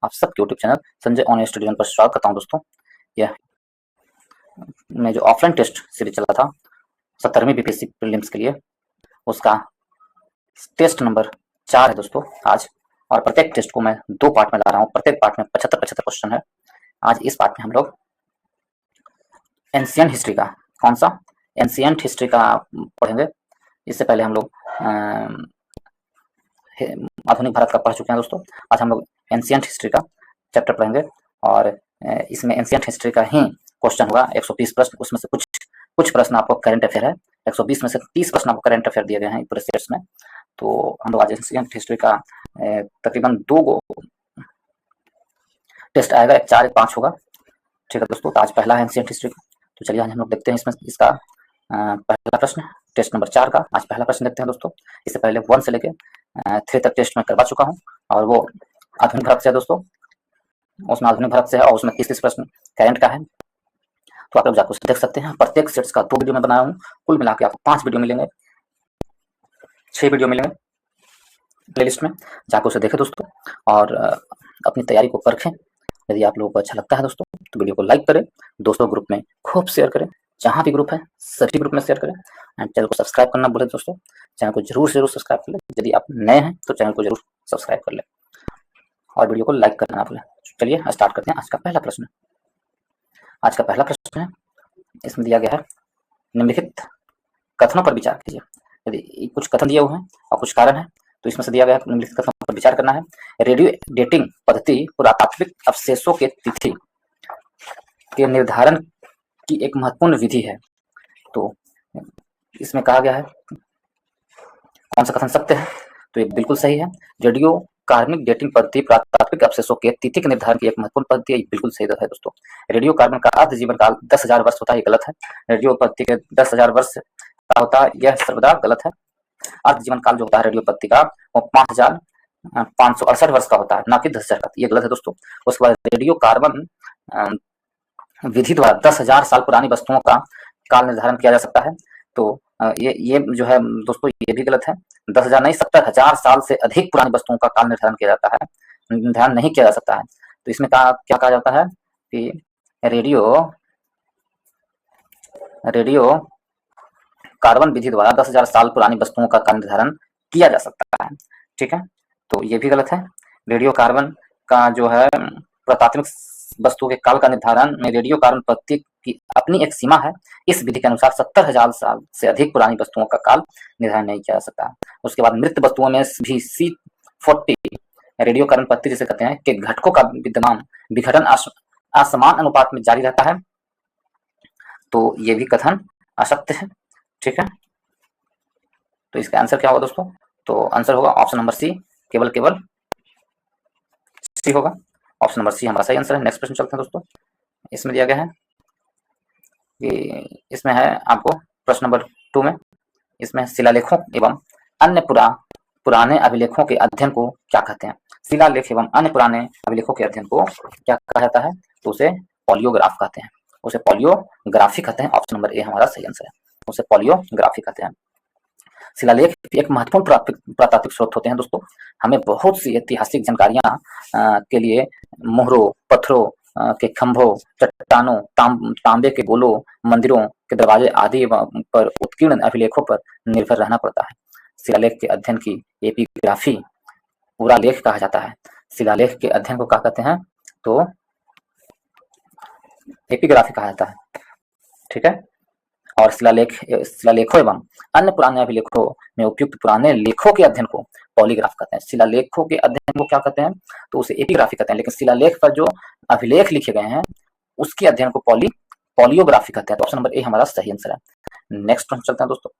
आप सबके YouTube channel Sanjay online study पर स्वागत करता हूं दोस्तों। यह मैं जो ऑफलाइन टेस्ट सीरीज चला था 17वीं बीपीएससी प्रीलिम्स के लिए, उसका टेस्ट नंबर 4 है दोस्तों आज। और प्रत्येक टेस्ट को मैं 2 पार्ट में ला रहा हूँ। प्रत्येक पार्ट में 75 क्वेश्चन है। आज इस पार्ट में हम लोग एंशिएंट हिस्ट्री का, कौन सा एंशिएंट हिस्ट्री का पढ़ेंगे। इससे पहले हम लोग आधुनिक भारत का पढ़ चुके हैं दोस्तों। आज हम लोग एंशिएंट हिस्ट्री का चैप्टर पढ़ेंगे और इसमें एंशिएंट हिस्ट्री का ही क्वेश्चन होगा। 120 प्रश्न, उसमें से कुछ प्रश्न आपको करंट अफेयर है। 120 में से 30 प्रश्न आपको करंट अफेयर दिए गए हैं पूरे सेट्स में। तो हम लोग आज एंशिएंट हिस्ट्री का तकरीबन 2 टेस्ट आएगा, 1 4 1 5 होगा। ठीक है दोस्तों, तो आज पहला है एंशिएंट हिस्ट्री का। तो चलिए आज हम लोग देखते हैं इसमें इसका पहला प्रश्न, टेस्ट नंबर 4 का आज पहला प्रश्न देखते हैं दोस्तों। इससे पहले 1 से लेके 3 तक टेस्ट में करवा चुका हूँ और वो आधुनिक भारत से है दोस्तों। उसमें आधुनिक भारत से है और उसमें 30 प्रश्न करंट का है। तो आप लोग जाकर देख सकते हैं। प्रत्येक सेट्स का 2 वीडियो में बनाया हूँ। कुल मिला के आपको 5 वीडियो मिलेंगे, 6 वीडियो मिलेंगे प्लेलिस्ट में। जाकर उसे देखें दोस्तों और अपनी तैयारी को परखें। यदि आप लोगों को अच्छा लगता है दोस्तों तो वीडियो को लाइक करें, दोस्तों ग्रुप में खूब शेयर करें, जहाँ भी ग्रुप है सभी ग्रुप में शेयर करें। एंड चैनल को सब्सक्राइब करना भूलें दोस्तों। चैनल को जरूर सब्सक्राइब कर लें। यदि आप नए हैं तो चैनल को जरूर सब्सक्राइब कर लें और वीडियो को लाइक करना ना भूलें। चलिए स्टार्ट करते हैं आज का पहला प्रश्न। आज का पहला प्रश्न है, इसमें दिया गया है निम्नलिखित कथनों पर विचार कीजिए। यदि कुछ कथन दिए हुए हैं और कुछ कारण है तो इसमें से दिया गया है निम्नलिखित कथनों पर विचार करना है। रेडियो डेटिंग पद्धति पुरातात्विक अवशेषों के तिथि के निर्धारण की एक महत्वपूर्ण विधि है। तो इसमें कहा गया है कौन सा कथन सत्य है, तो ये बिल्कुल सही है। रेडियो कार्बनिक डेटिंग पद्धति पुरातात्विक अवशेषों के तिथि के निर्धारण की एक महत्वपूर्ण पद्धति है, ये बिल्कुल सही है दोस्तों। रेडियो कार्बन का अर्ध जीवन काल 10,000 वर्ष होता है, ये गलत है। रेडियो पद्धति के 10,000 वर्ष का होता है, यह सर्वदा गलत है। अर्ध जीवन काल जो होता है रेडियो पद्धति का वो 5,568 वर्ष का होता है, ना कि 10,000 का, ये गलत है दोस्तों। उसके बाद रेडियो कार्बन विधि द्वारा 10,000 साल पुरानी वस्तुओं का काल निर्धारण किया जा सकता है। तो ये जो है दोस्तों ये भी गलत है। 10,000 नहीं, 70,000 साल से अधिक पुरानी वस्तुओं का काल निर्धारण किया जाता है, निर्धारण नहीं किया जा सकता है। तो इसमें क्या कहा जाता है कि रेडियो कार्बन विधि द्वारा 10,000 साल पुरानी वस्तुओं का काल निर्धारण किया जा सकता है। ठीक है, तो ये भी गलत है। रेडियो कार्बन का जो है पुरातात्विक वस्तु के काल का निर्धारण में रेडियो कार्बन पद्धति की अपनी एक सीमा है। इस विधि के अनुसार 70,000 साल से अधिक पुरानी वस्तुओं का काल निर्धारण नहीं किया जा सकता। उसके बाद मृत वस्तुओं में भी C40 रेडियो कार्बन पद्धति जिसे कहते हैं कि घटकों का विद्यमान विघटन असमान अनुपात में जारी रहता है। तो ये भी कथन असत्य है। ठीक है, तो इसका आंसर क्या होगा दोस्तों, तो आंसर होगा ऑप्शन नंबर सी, केवल सी होगा। ऑप्शन नंबर सी हमारा सही आंसर है। नेक्स्ट प्रश्न चलते हैं दोस्तों। इसमें दिया गया है कि इसमें है आपको प्रश्न नंबर 2 में, इसमें शिलालेखों एवं अन्य पुराने अभिलेखों के अध्ययन को क्या कहते हैं। शिलालेख एवं अन्य पुराने अभिलेखों के अध्ययन को क्या कहा जाता है, तो उसे पॉलियोग्राफ कहते हैं, उसे पॉलियोग्राफी कहते हैं। ऑप्शन नंबर ए हमारा सही आंसर है, उसे पॉलियोग्राफी कहते हैं। शिलालेख एक महत्वपूर्ण पुरातात्विक स्रोत होते हैं दोस्तों। हमें बहुत सी ऐतिहासिक जानकारियां के लिए मोहरों, पत्थरों के खंभों, चट्टानों, तांबे के गोलों, मंदिरों के दरवाजे आदि पर उत्कीर्ण अभिलेखों पर निर्भर रहना पड़ता है। शिलालेख के अध्ययन की एपिग्राफी पूरा लेख कहा जाता है। शिलालेख के अध्ययन को क्या कहते हैं, तो एपिग्राफी कहा जाता है। ठीक है, और शिलालेखों एवं अन्य पुराने अभिलेखों में उपयुक्त पुराने लेखों के अध्ययन को पॉलीग्राफ कहते हैं। शिलालेखों के अध्ययन को क्या कहते हैं, तो उसे एपिग्राफी कहते हैं। लेकिन शिलालेख पर जो अभिलेख लिखे गए हैं उसके अध्ययन को पॉलियोग्राफी कहते हैं। तो ऑप्शन नंबर ए हमारा सही आंसर है। नेक्स्ट प्रश्न चलते हैं दोस्तों।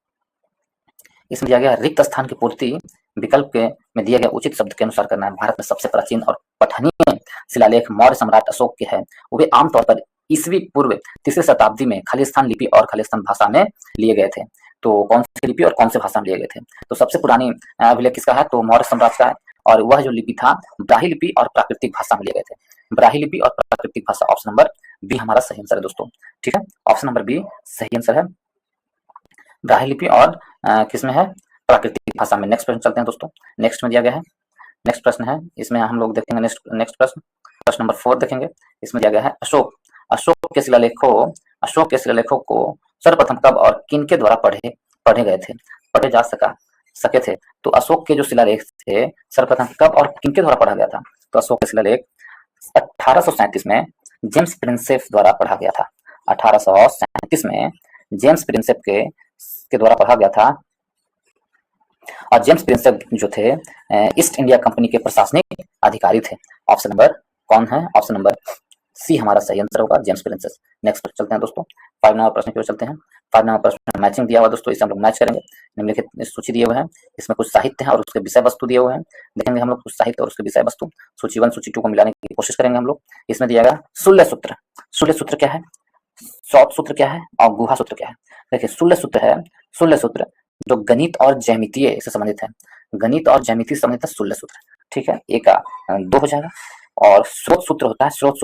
इसमें दिया गया रिक्त स्थान की पूर्ति विकल्प में दिया गया उचित शब्द के अनुसार करना है। भारत में सबसे प्राचीन और पठनीय शिलालेख मौर्य सम्राट अशोक के हैं। वे आमतौर पर ईस्वी पूर्व 3री शताब्दी में खालिस्तान लिपि और खालिस्तान भाषा में लिए गए थे। तो कौन सी लिपि और कौन से भाषा में लिए गए थे, तो सबसे पुरानी अभिलेख किसका है, तो मौर्य सम्राट का है। और वह जो लिपि था ब्राह्मी लिपि और प्राकृतिक भाषा में लिए गए थे। ब्राह्मी लिपि और प्राकृतिक भाषा, ऑप्शन नंबर बी हमारा सही आंसर है दोस्तों। ठीक है, ऑप्शन नंबर बी सही आंसर है, ब्राह्मी लिपि और किसमें है, प्राकृतिक भाषा में। नेक्स्ट प्रश्न चलते हैं दोस्तों। नेक्स्ट में दिया गया है नेक्स्ट प्रश्न है, इसमें हम लोग देखेंगे नेक्स्ट प्रश्न नंबर 4 देखेंगे। इसमें दिया गया है अशोक के शिलालेखों को सर्वप्रथम कब और किनके द्वारा पढ़े गए थे, पढ़े जा सके थे। तो अशोक के जो शिलालेख थे सर्वप्रथम कब और किनके द्वारा पढ़ा गया था, तो अशोक के शिलालेख 1837 में जेम्स प्रिंसेप द्वारा पढ़ा गया था। 1837 में जेम्स प्रिंसेप के द्वारा पढ़ा गया था। और जेम्स प्रिंसेप जो थे ईस्ट इंडिया कंपनी के प्रशासनिक अधिकारी थे। ऑप्शन नंबर कौन है, ऑप्शन नंबर सी हमारा सही आंसर होगा, जेम्स प्रिंसेप। नेक्स्ट चलते हैं दोस्तों 5 नंबर प्रश्न की ओर चलते हैं। 5 नंबर प्रश्न मैचिंग दिया हुआ दोस्तों, इसे हम लोग मैच करेंगे। निम्नलिखित सूची दिए हुए हैं, इसमें कुछ साहित्य है और उसके विषय वस्तु दिए हुए हैं। देखेंगे हम लोग कुछ साहित्य और उसके विषय वस्तु, सूची 1 सूची 2 को मिलाने की कोशिश करेंगे हम लोग। इसमें दिया गया शूल्य सूत्र, शूल्य सूत्र क्या है, शॉर्ट सूत्र क्या है और गुहा सूत्र क्या है। देखिए शूल्य सूत्र है, शूल्य सूत्र जो गणित और ज्यामितीय से संबंधित है, गणित और ज्यामिति से संबंधित है शूल्य सूत्र, ठीक है। एक का 2 हो जाएगा। और स्रोत सूत्र होता है, स्रोत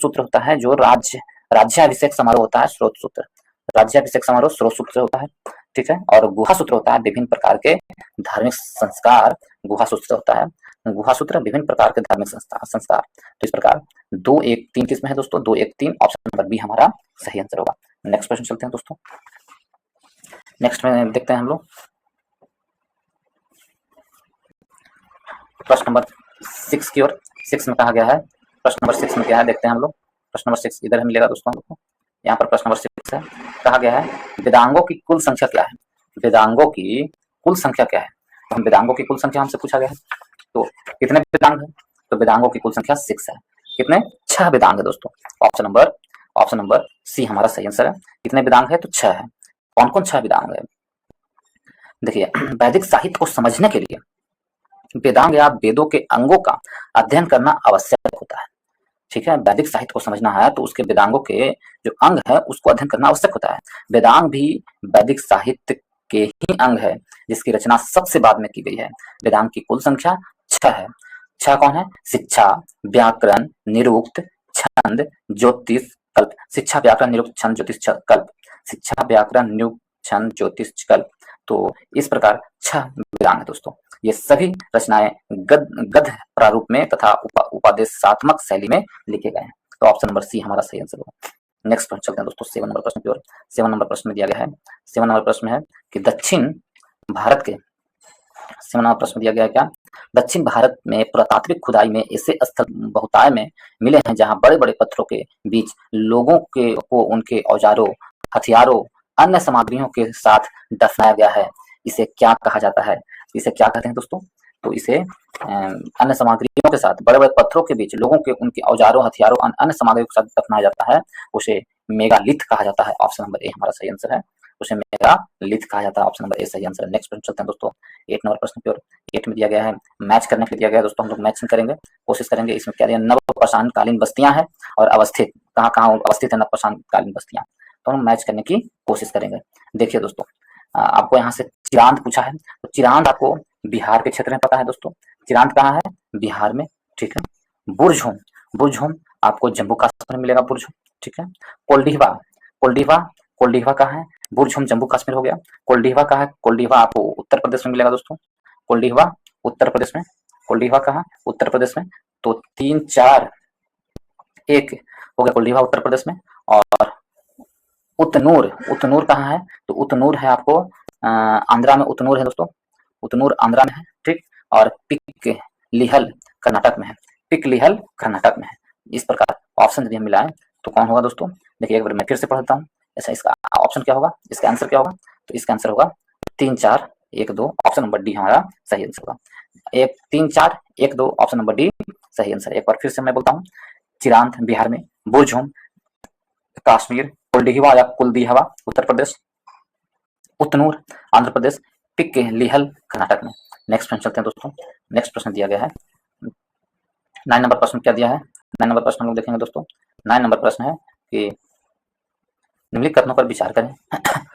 सूत्र होता है जो राज्याभिषेक समारोह होता है, स्रोत सूत्र राज्याभिषेक समारोह स्रोत सूत्र होता है, ठीक है। और गुहा सूत्र होता है विभिन्न प्रकार के धार्मिक संस्कार, गुहा सूत्र होता है, गुहा सूत्र विभिन्न प्रकार के धार्मिक संस्कार। तो इस प्रकार 2 1 3 किसमें है दोस्तों, 2 1 3 ऑप्शन नंबर बी हमारा सही आंसर होगा। नेक्स्ट प्रश्न चलते हैं दोस्तों। नेक्स्ट में देखते हैं हम लोग प्रश्न नंबर 6 की ओर। 6 में कहा गया है, प्रश्न नंबर 6 में क्या है देखते हैं हम लोग। प्रश्न नंबर 6 इधर मिलेगा दोस्तों हम लोग को, यहाँ पर प्रश्न नंबर 6 है। कहा गया है वेदांगों की कुल संख्या क्या है, वेदांगों की कुल संख्या क्या है। तो हम वेदांगों की कुल संख्या हमसे पूछा गया है, तो कितने वेदांग है, तो वेदांगों की कुल संख्या 6 है। कितने, 6 वेदांग है दोस्तों। ऑप्शन नंबर सी हमारा सही आंसर है। कितने वेदांग है, तो 6 है। कौन कौन 6 वेदांग है, देखिए वैदिक साहित्य को समझने के लिए वेदांग या वेदों के अंगों का अध्ययन करना आवश्यक होता है, ठीक है। वैदिक साहित्य को समझना है तो उसके वेदांगों के जो अंग है उसको अध्ययन करना आवश्यक होता है। वेदांग भी वैदिक साहित्य के ही अंग है जिसकी रचना सबसे बाद में की गई है। वेदांग की कुल संख्या 6 है। 6 कौन है, शिक्षा, व्याकरण, निरुक्त, छंद, ज्योतिष, कल्प। शिक्षा, व्याकरण, निरुक्त, छंद, ज्योतिष, कल्प। शिक्षा, व्याकरण, निरुक्त, छंद, ज्योतिष, कल्प। तो इस प्रकार 6 वेदांग है दोस्तों। ये सभी रचनाएं गद्य प्रारूप में तथा उपदेशात्मक शैली में लिखे गए हैं। तो ऑप्शन नंबर सी हमारा सही आंसर होगा। नेक्स्ट प्रश्न चलते हैं दोस्तों 7 नंबर प्रश्न की ओर। 7 नंबर प्रश्न में दिया गया है, 7 नंबर प्रश्न है कि दक्षिण भारत के 7 नंबर प्रश्न दिया गया है क्या, दक्षिण भारत में पुरातात्विक खुदाई में ऐसे स्थल बहुताय में मिले हैं जहां बड़े बड़े पत्थरों के बीच लोगों को उनके औजारों, हथियारों, अन्य सामग्रियों के साथ दफनाया गया है। इसे क्या कहा जाता है, इसे क्या कहते हैं दोस्तों, तो इसे अन्य सामग्रियों के साथ बड़े बड़े पत्थरों के बीच लोगों के उनके औजारों, हथियारों, अन्य सामग्रियों के साथ दफनाया जाता है, उसे मेगालिथ कहा जाता है। ऑप्शन नंबर ए हमारा सही आंसर है, उसे मेगालिथ कहा जाता है। ऑप्शन नंबर ए सही आंसर है। नेक्स्ट प्रश्न चलते हैं दोस्तों 8 नंबर प्रश्न की ओर। 8 में दिया गया है, मैच करने के लिए दिया गया है दोस्तों, हम लोग मैचिंग करेंगे, कोशिश करेंगे। इसमें क्या दिया, नवपाषाण कालीन बस्तियां हैं और अवस्थित कहाँ कहाँ अवस्थित है नवपाषाण कालीन बस्तियां, तो हम मैच करने की कोशिश करेंगे। देखिए दोस्तों आपको यहाँ से चिरांद पूछा है, तो चिरांद आपको बिहार के क्षेत्र में पता है दोस्तों, चिरांद कहाँ है, बिहार में, ठीक है। बुरझुम, बुरझुम आपको जम्मू कश्मीर में मिलेगा, बुरझुम, ठीक है। कोल्डिहवा, कोल्डिहवा, कोल्डिहवा कहाँ है, बुरझुम जम्मू कश्मीर हो गया। कोल्डिहवा कहाँ है, कोल्डिहवा आपको उत्तर प्रदेश में मिलेगा दोस्तों, कोल्डिहवा उत्तर प्रदेश में, कोल्डिहवा कहाँ, उत्तर प्रदेश में। तो 3 4 1 हो गया कोल्डिहवा उत्तर प्रदेश में। और उतनूर, उतनूर कहाँ है, तो उतनूर है आपको आंध्रा में, उतनूर है दोस्तों, उतनूर आंध्रा में है, ठीक। और पिकलिहल कर्नाटक में है, पिकलिहल कर्नाटक में है। इस प्रकार ऑप्शन यदि हम मिलाएं तो कौन होगा दोस्तों, देखिए एक बार मैं फिर से पढ़ता हूँ। ऐसा इसका ऑप्शन क्या होगा, इसका आंसर क्या होगा, तो इसका आंसर होगा 3 4 1 2, ऑप्शन नंबर डी हमारा सही आंसर होगा। 3 4 1 2 ऑप्शन नंबर डी सही आंसर। एक बार फिर से मैं बोलता हूँ, चिरांद बिहार में, बुरझुम कश्मीर, कोल्डिहवा या कुलदीहवा उत्तर प्रदेश, उतनूर आंध्र प्रदेश, पिकलिहल कर्नाटक में। नेक्स्ट प्रश्न चलते हैं दोस्तों। नेक्स्ट प्रश्न दिया गया है 9 नंबर प्रश्न, क्या दिया है 9 नंबर प्रश्न हम लोग देखेंगे दोस्तों। 9 नंबर प्रश्न है कि निम्नलिखित कथनों पर विचार करें।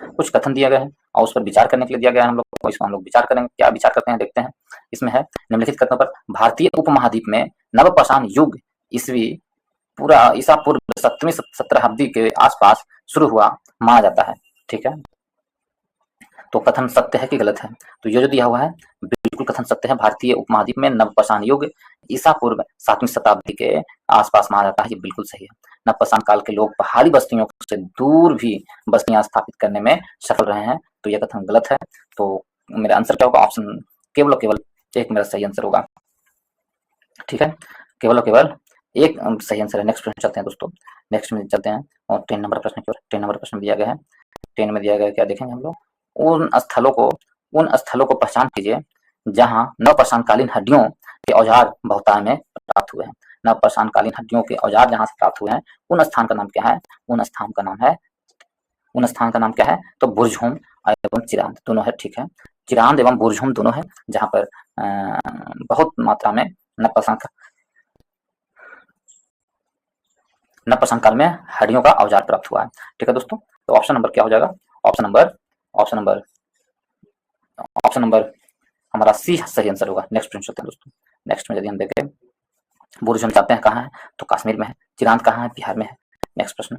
कुछ कथन दिया गया है और उस पर विचार करने के लिए दिया गया है हम लोग को, इसमें हम लोग विचार करेंगे, क्या विचार करते हैं देखते हैं। इसमें है निम्नलिखित कथनों पर भारतीय उपमहाद्वीप में नवपाषाण युग ईसा पूर्व 7वीं शताब्दी के आसपास शुरू हुआ माना जाता है, ठीक है। तो कथन सत्य है कि गलत है, तो ये जो दिया हुआ है बिल्कुल बिल्कुल कथन सत्य है। भारतीय उपमहाद्वीप में नवपाषाण युग ईसा पूर्व 7वीं शताब्दी के आसपास माना जाता है। ये बिल्कुल सही है। नवपाषाण काल के लोग पहाड़ी बस्तियों से दूर भी बस्तियां स्थापित करने में सफल रहे हैं, तो यह कथन गलत है। तो मेरा आंसर क्या होगा? ऑप्शन केवल और केवल एक मेरा सही आंसर होगा। ठीक है, केवल और केवल एक सही आंसर है। नेक्स्ट प्रश्न चलते हैं दोस्तों, नेक्स्ट में चलते हैं और 10 नंबर प्रश्न की ओर। 10 नंबर प्रश्न दिया गया है। 10 में दिया गया क्या देखेंगे हम लोग? उन स्थलों को पहचान कीजिए जहां नवपाषाणकालीन हड्डियों के औजार बहुतायत में प्राप्त हुए हैं। नवपाषाणकालीन हड्डियों के औजार जहां से प्राप्त हुए हैं, उन स्थान का नाम क्या है? उन स्थान का नाम क्या है? तो बुर्जहोम एवं चिरांद दोनों है। ठीक है, चिरांद एवं बुर्जहोम दोनों है, जहां पर बहुत मात्रा में नवपाषाण काल में हड्डियों का औजार प्राप्त हुआ है। ठीक है दोस्तों, तो ऑप्शन नंबर क्या हो जाएगा? ऑप्शन नंबर हमारा सी सही आंसर होगा। नेक्स्ट प्रश्न चलते हैं दोस्तों। नेक्स्ट में यदि हम देखें, बुर्जहोम जानते हैं कहाँ है? तो कश्मीर में है। चिरांद कहाँ है? बिहार में है। नेक्स्ट प्रश्न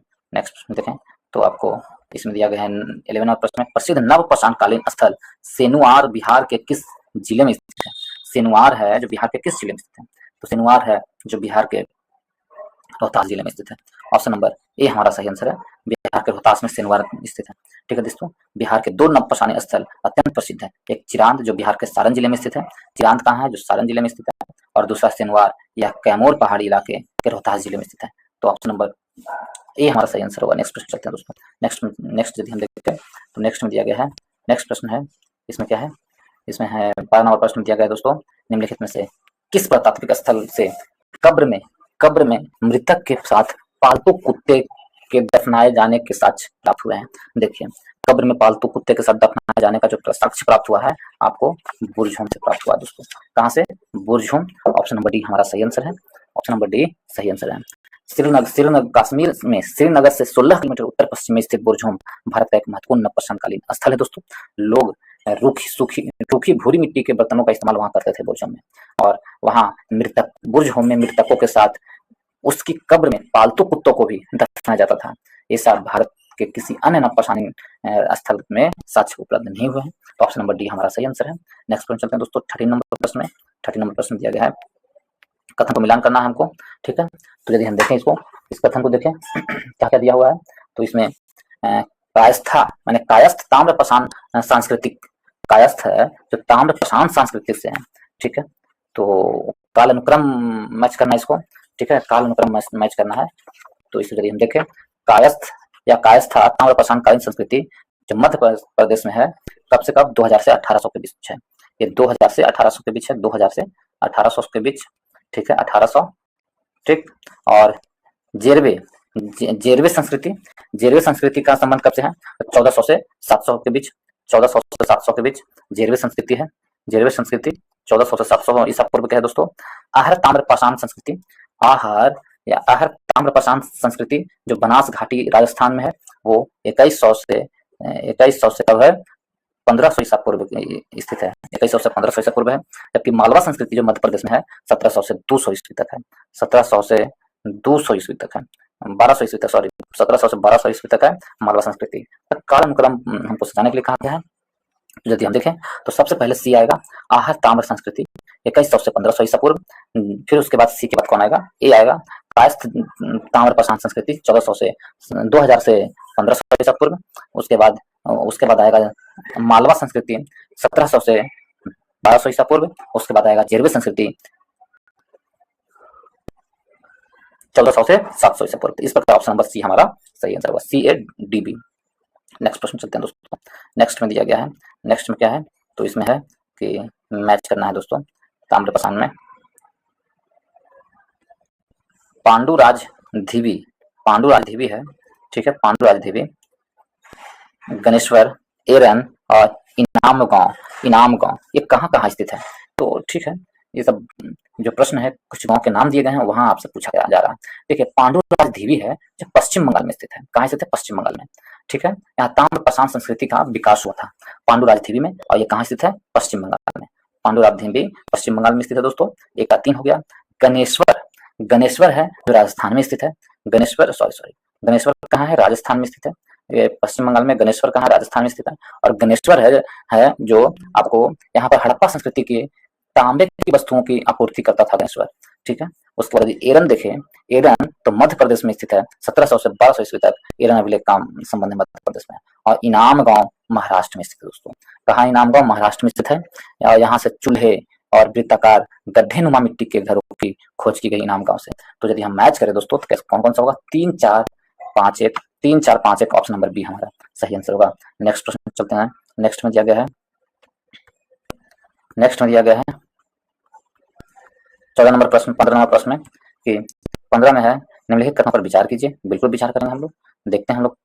देखें तो आपको इसमें दिया गया है 11वां प्रश्न में, प्रसिद्ध नवपाषाणकालीन स्थल सेनुआर बिहार के किस जिले में स्थित है? सेनुआर है जो बिहार के किस जिले में स्थित है? तो सेनुआर है जो बिहार के रोहतास जिले में स्थित है। ऑप्शन नंबर ए हमारा सही आंसर है। बिहार के रोहतास में सेनुआर स्थित है। ठीक है दोस्तों, बिहार के 2 नवपाषाणी स्थल अत्यंत प्रसिद्ध है। एक चिरांद जो बिहार के सारण जिले में स्थित है, चिरांद कहाँ है? जो सारण जिले में स्थित है। और दूसरा सेनुआर या कैमूर पहाड़ी इलाके के रोहतास जिले में स्थित है। तो ऑप्शन नंबर ए हमारा सही आंसर होगा। नेक्स्ट प्रश्न चलते हैं दोस्तों। नेक्स्ट यदि हम देखते हैं तो नेक्स्ट में दिया गया है, नेक्स्ट प्रश्न है, इसमें क्या है? इसमें है 12 नंबर प्रश्न दिया गया है दोस्तों, निम्नलिखित में से किस पुरातात्विक स्थल से कब्र में मृतक के साथ पालतू कुत्ते के दफनाए जाने के साक्ष्य प्राप्त हुए हैं? देखिए, कब्र में पालतू कुत्ते के साथ दफनाए जाने का जो साक्ष्य प्राप्त हुआ है आपको बुर्जहोम से प्राप्त हुआ दोस्तों। कहाँ से? बुर्जहोम। ऑप्शन नंबर डी हमारा सही आंसर है। ऑप्शन नंबर डी सही आंसर है। श्रीनगर कश्मीर में श्रीनगर से 16 किलोमीटर उत्तर पश्चिम में स्थित बुर्जहोम भारत का एक महत्वपूर्ण नवपाषाणकालीन स्थल है दोस्तों। लोग रूखी भूरी मिट्टी के बर्तनों का इस्तेमाल वहां करते थे बुर्जहोम में, और वहां बुर्जहोम में मृतकों के साथ उसकी कब्र में पालतू कुत्तों को भी दफनाया जाता था। ऐसा भारत के किसी अन्य नवपाषाणी स्थल में साक्ष्य उपलब्ध नहीं हुए हैं। तो ऑप्शन नंबर डी हमारा सही आंसर है। नेक्स्ट प्रश्न चलते हैं दोस्तों 13 नंबर प्रश्न में। 13 नंबर प्रश्न दिया गया है, कथन को मिलान करना है हमको। ठीक है, तो यदि हम देखें इस कथन को देखें क्या क्या दिया हुआ है, तो इसमें कायस्था माने कायस्थ ताम्रपाषाण सांस्कृतिक, कायस्थ है जो ताम्रपाषाण सांस्कृतिक से है। ठीक है, तो काल अनुक्रम मैच करना है इसको। ठीक है, काल अनुक्रम मैच करना है। तो इस यदि हम देखें, कायस्थ या कायस्था ताम्रपाषाणकालीन संस्कृति जो मध्य प्रदेश में है, कब से कब? 2000 से 1800 के बीच है। ये 2000 से 1800 के बीच है, 2000 से 1800 के बीच। ठीक है, 1800। ठीक, और जेरवे संस्कृति का संबंध कब से है? 1400 से 700 के बीच। 1400 से 700 के बीच जेरवे संस्कृति है। जेरवे संस्कृति 1400 से 700 ईसा पूर्व के है दोस्तों। आहर ताम्रपाषाण संस्कृति जो बनास घाटी राजस्थान में है, वो 2100 से कब है? 1500 ईसा पूर्व स्थित है। 2100 से 1500 ईसा पूर्व है। जबकि मालवा संस्कृति जो मध्य प्रदेश में है, 1700 से 200 ईस्वी तक है। 1700 से 200 ईस्वी तक है, 1200 ईस्वी तक, सॉरी 1700 से 1200 ईस्वी तक है मालवा संस्कृति। कालानुक्रम हमको सजाने के लिए कहा गया है। यदि हम देखें तो सबसे पहले सी आएगा, आहर ताम्र संस्कृति 2100 से 1500 ईसा पूर्व। फिर उसके बाद सी के बाद कौन आएगा? ए आएगा, कायस्थ ताम्रपाषाण संस्कृति 1400 से 2000 से 1500 ईसा पूर्व। उसके बाद आएगा मालवा संस्कृति 1700 से 1200 ईसा पूर्व। उसके बाद आएगा जेरवे संस्कृति 1400 से 700 ईसा पूर्व। इस प्रकार ऑप्शन नंबर सी हमारा सही आंसर होगा, सी ए डी बी। नेक्स्ट प्रश्न चलते हैं दोस्तों। नेक्स्ट में दिया गया है, नेक्स्ट में क्या है? तो इसमें है कि मैच करना है दोस्तों ताम्रपाषाण में। पांडुराज धीवी है। ठीक है, पांडुराज धीवी, गणेश्वर, एरन और इनाम गांव ये कहाँ स्थित है? तो ठीक है, ये सब जो प्रश्न है कुछ गांव के नाम दिए गए हैं, वहां आपसे पूछा जा रहा है। देखिए, पांडुराज धीवी है जो पश्चिम बंगाल में स्थित है। कहाँ स्थित है? पश्चिम बंगाल में। ठीक है, यहाँ ताम्रपाषाण संस्कृति का विकास हुआ था पांडुराज धीवी में, और ये कहाँ स्थित है? पश्चिम बंगाल में। पांडुराज धीवी पश्चिम बंगाल में स्थित है दोस्तों। 1 का 3 हो गया। गणेश्वर है जो राजस्थान में स्थित है। गणेश्वर कहाँ है? राजस्थान में स्थित है। ये पश्चिम बंगाल में गणेश्वर कहाँ, राजस्थान में स्थित है। और गणेश्वर है जो आपको यहाँ पर हड़प्पा संस्कृति के तांबे की वस्तुओं की आपूर्ति करता था गणेश्वर, ठीक है। उसके बाद एरन देखें, एरन तो मध्य प्रदेश में स्थित है, 1700 से 1200 ईस्वी तक एरन अभिलेख का संबंध है मध्य प्रदेश में। और इनाम गांव महाराष्ट्र में स्थित है दोस्तों। कहाँ इनाम गांव, महाराष्ट्र में स्थित है। और यहाँ से चूल्हे और वृत्ताकार गड्ढे नुमा मिट्टी के घरों की खोज की गई इनाम गांव से। तो यदि हम मैच करें दोस्तों तो कौन कौन सा होगा, 3 4 5 1, 3 4 5 1, ऑप्शन नंबर बी हमारा सही आंसर होगा। नेक्स्ट प्रश्न चलते हैं। नेक्स्ट में दिया गया है 14 नंबर प्रश्न, 15 नंबर प्रश्न में कि 15 में है निम्नलिखित कथनों पर विचार कीजिए। बिल्कुल विचार करेंगे हम लोग। देखते हैं हम लोग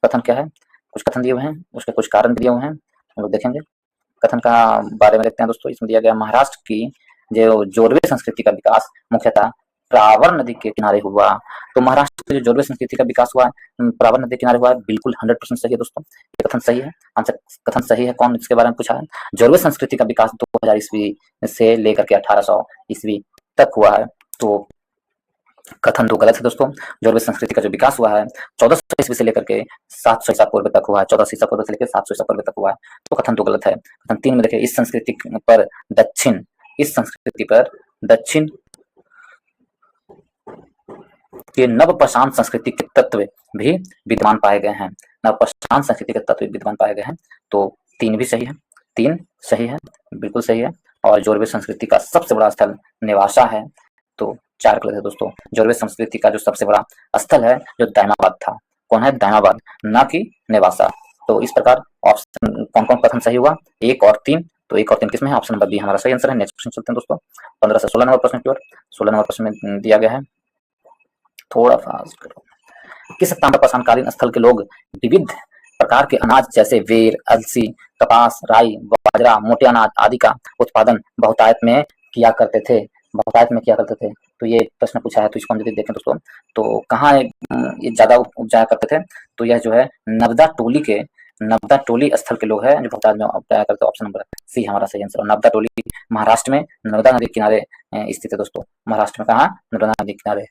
कथन क्या है। कुछ कथन दिए हुए हैं, उसके कुछ कारण दिए हुए हैं, हम लोग देखेंगे। कथन का बारे में देखते हैं दोस्तों। इसमें दिया गया महाराष्ट्र की जो जोरवे संस्कृति का विकास मुख्यतः प्रावर नदी के किनारे हुआ। तो महाराष्ट्र की जो जोरवे संस्कृति का विकास हुआ प्रावर नदी के किनारे हुआ है, बिल्कुल 100% सही है दोस्तों। ये कथन सही है। आंसर कथन सही है। कौन इसके बारे में पूछा है? जोरवे संस्कृति का विकास 2000 ईस्वी से लेकर के 1800 ईस्वी तक हुआ है। तो कथन तो गलत है दोस्तों। जोरवे संस्कृति का जो विकास हुआ है 1400 ईस्वी से लेकर के 700 ईसा पूर्व तक हुआ है। 1400 ईसा पूर्व से लेकर 700 ईसा पूर्व तक हुआ है। तो कथन तो गलत है। कथन 3 में देखिए, इस संस्कृति पर दक्षिण के नव प्रशांत संस्कृति के तत्व भी विद्यमान पाए गए हैं। नव प्रशांत संस्कृति के तत्व विद्यमान पाए गए हैं। तो 3 भी सही है। 3 सही है, बिल्कुल सही है। और जोरवे संस्कृति का सबसे बड़ा स्थल नेवासा है। तो 4 गलत है दोस्तों। जोरवे संस्कृति का जो सबसे बड़ा स्थल है जो दायमाबाद था। कौन है? दायमाबाद, ना कि नेवासा। तो इस प्रकार ऑप्शन कौन कौन कथन सही हुआ? 1 और 3। तो 1 और 3 किसमें है? ऑप्शन नंबर बी हमारा सही आंसर है। नेक्स्ट प्रश्न चलते हैं दोस्तों। 15 से 16 नंबर प्रश्न की ओर। 16 नंबर प्रश्न में दिया गया है, थोड़ा फास्ट करो। किस ताम्रप्रशांत कालीन स्थल के लोग विविध प्रकार के अनाज जैसे वेर, अलसी, कपास, राई, बाजरा, मोटे अनाज आदि का उत्पादन बहुतायत में किया करते थे? तो ये प्रश्न पूछा है। तो इसको हम यदि देखें दोस्तों तो कहाँ ये ज्यादा उपजाया करते थे? तो यह जो है नवदा टोली स्थल के लोग हैं जो बहुतायत में उपजाया करते हैं। ऑप्शन नंबर सी हमारा सही आंसर। नवदा टोली महाराष्ट्र में नर्मदा नदी के किनारे स्थित है दोस्तों। महाराष्ट्र में कहाँ? नर्मदा नदी के किनारे।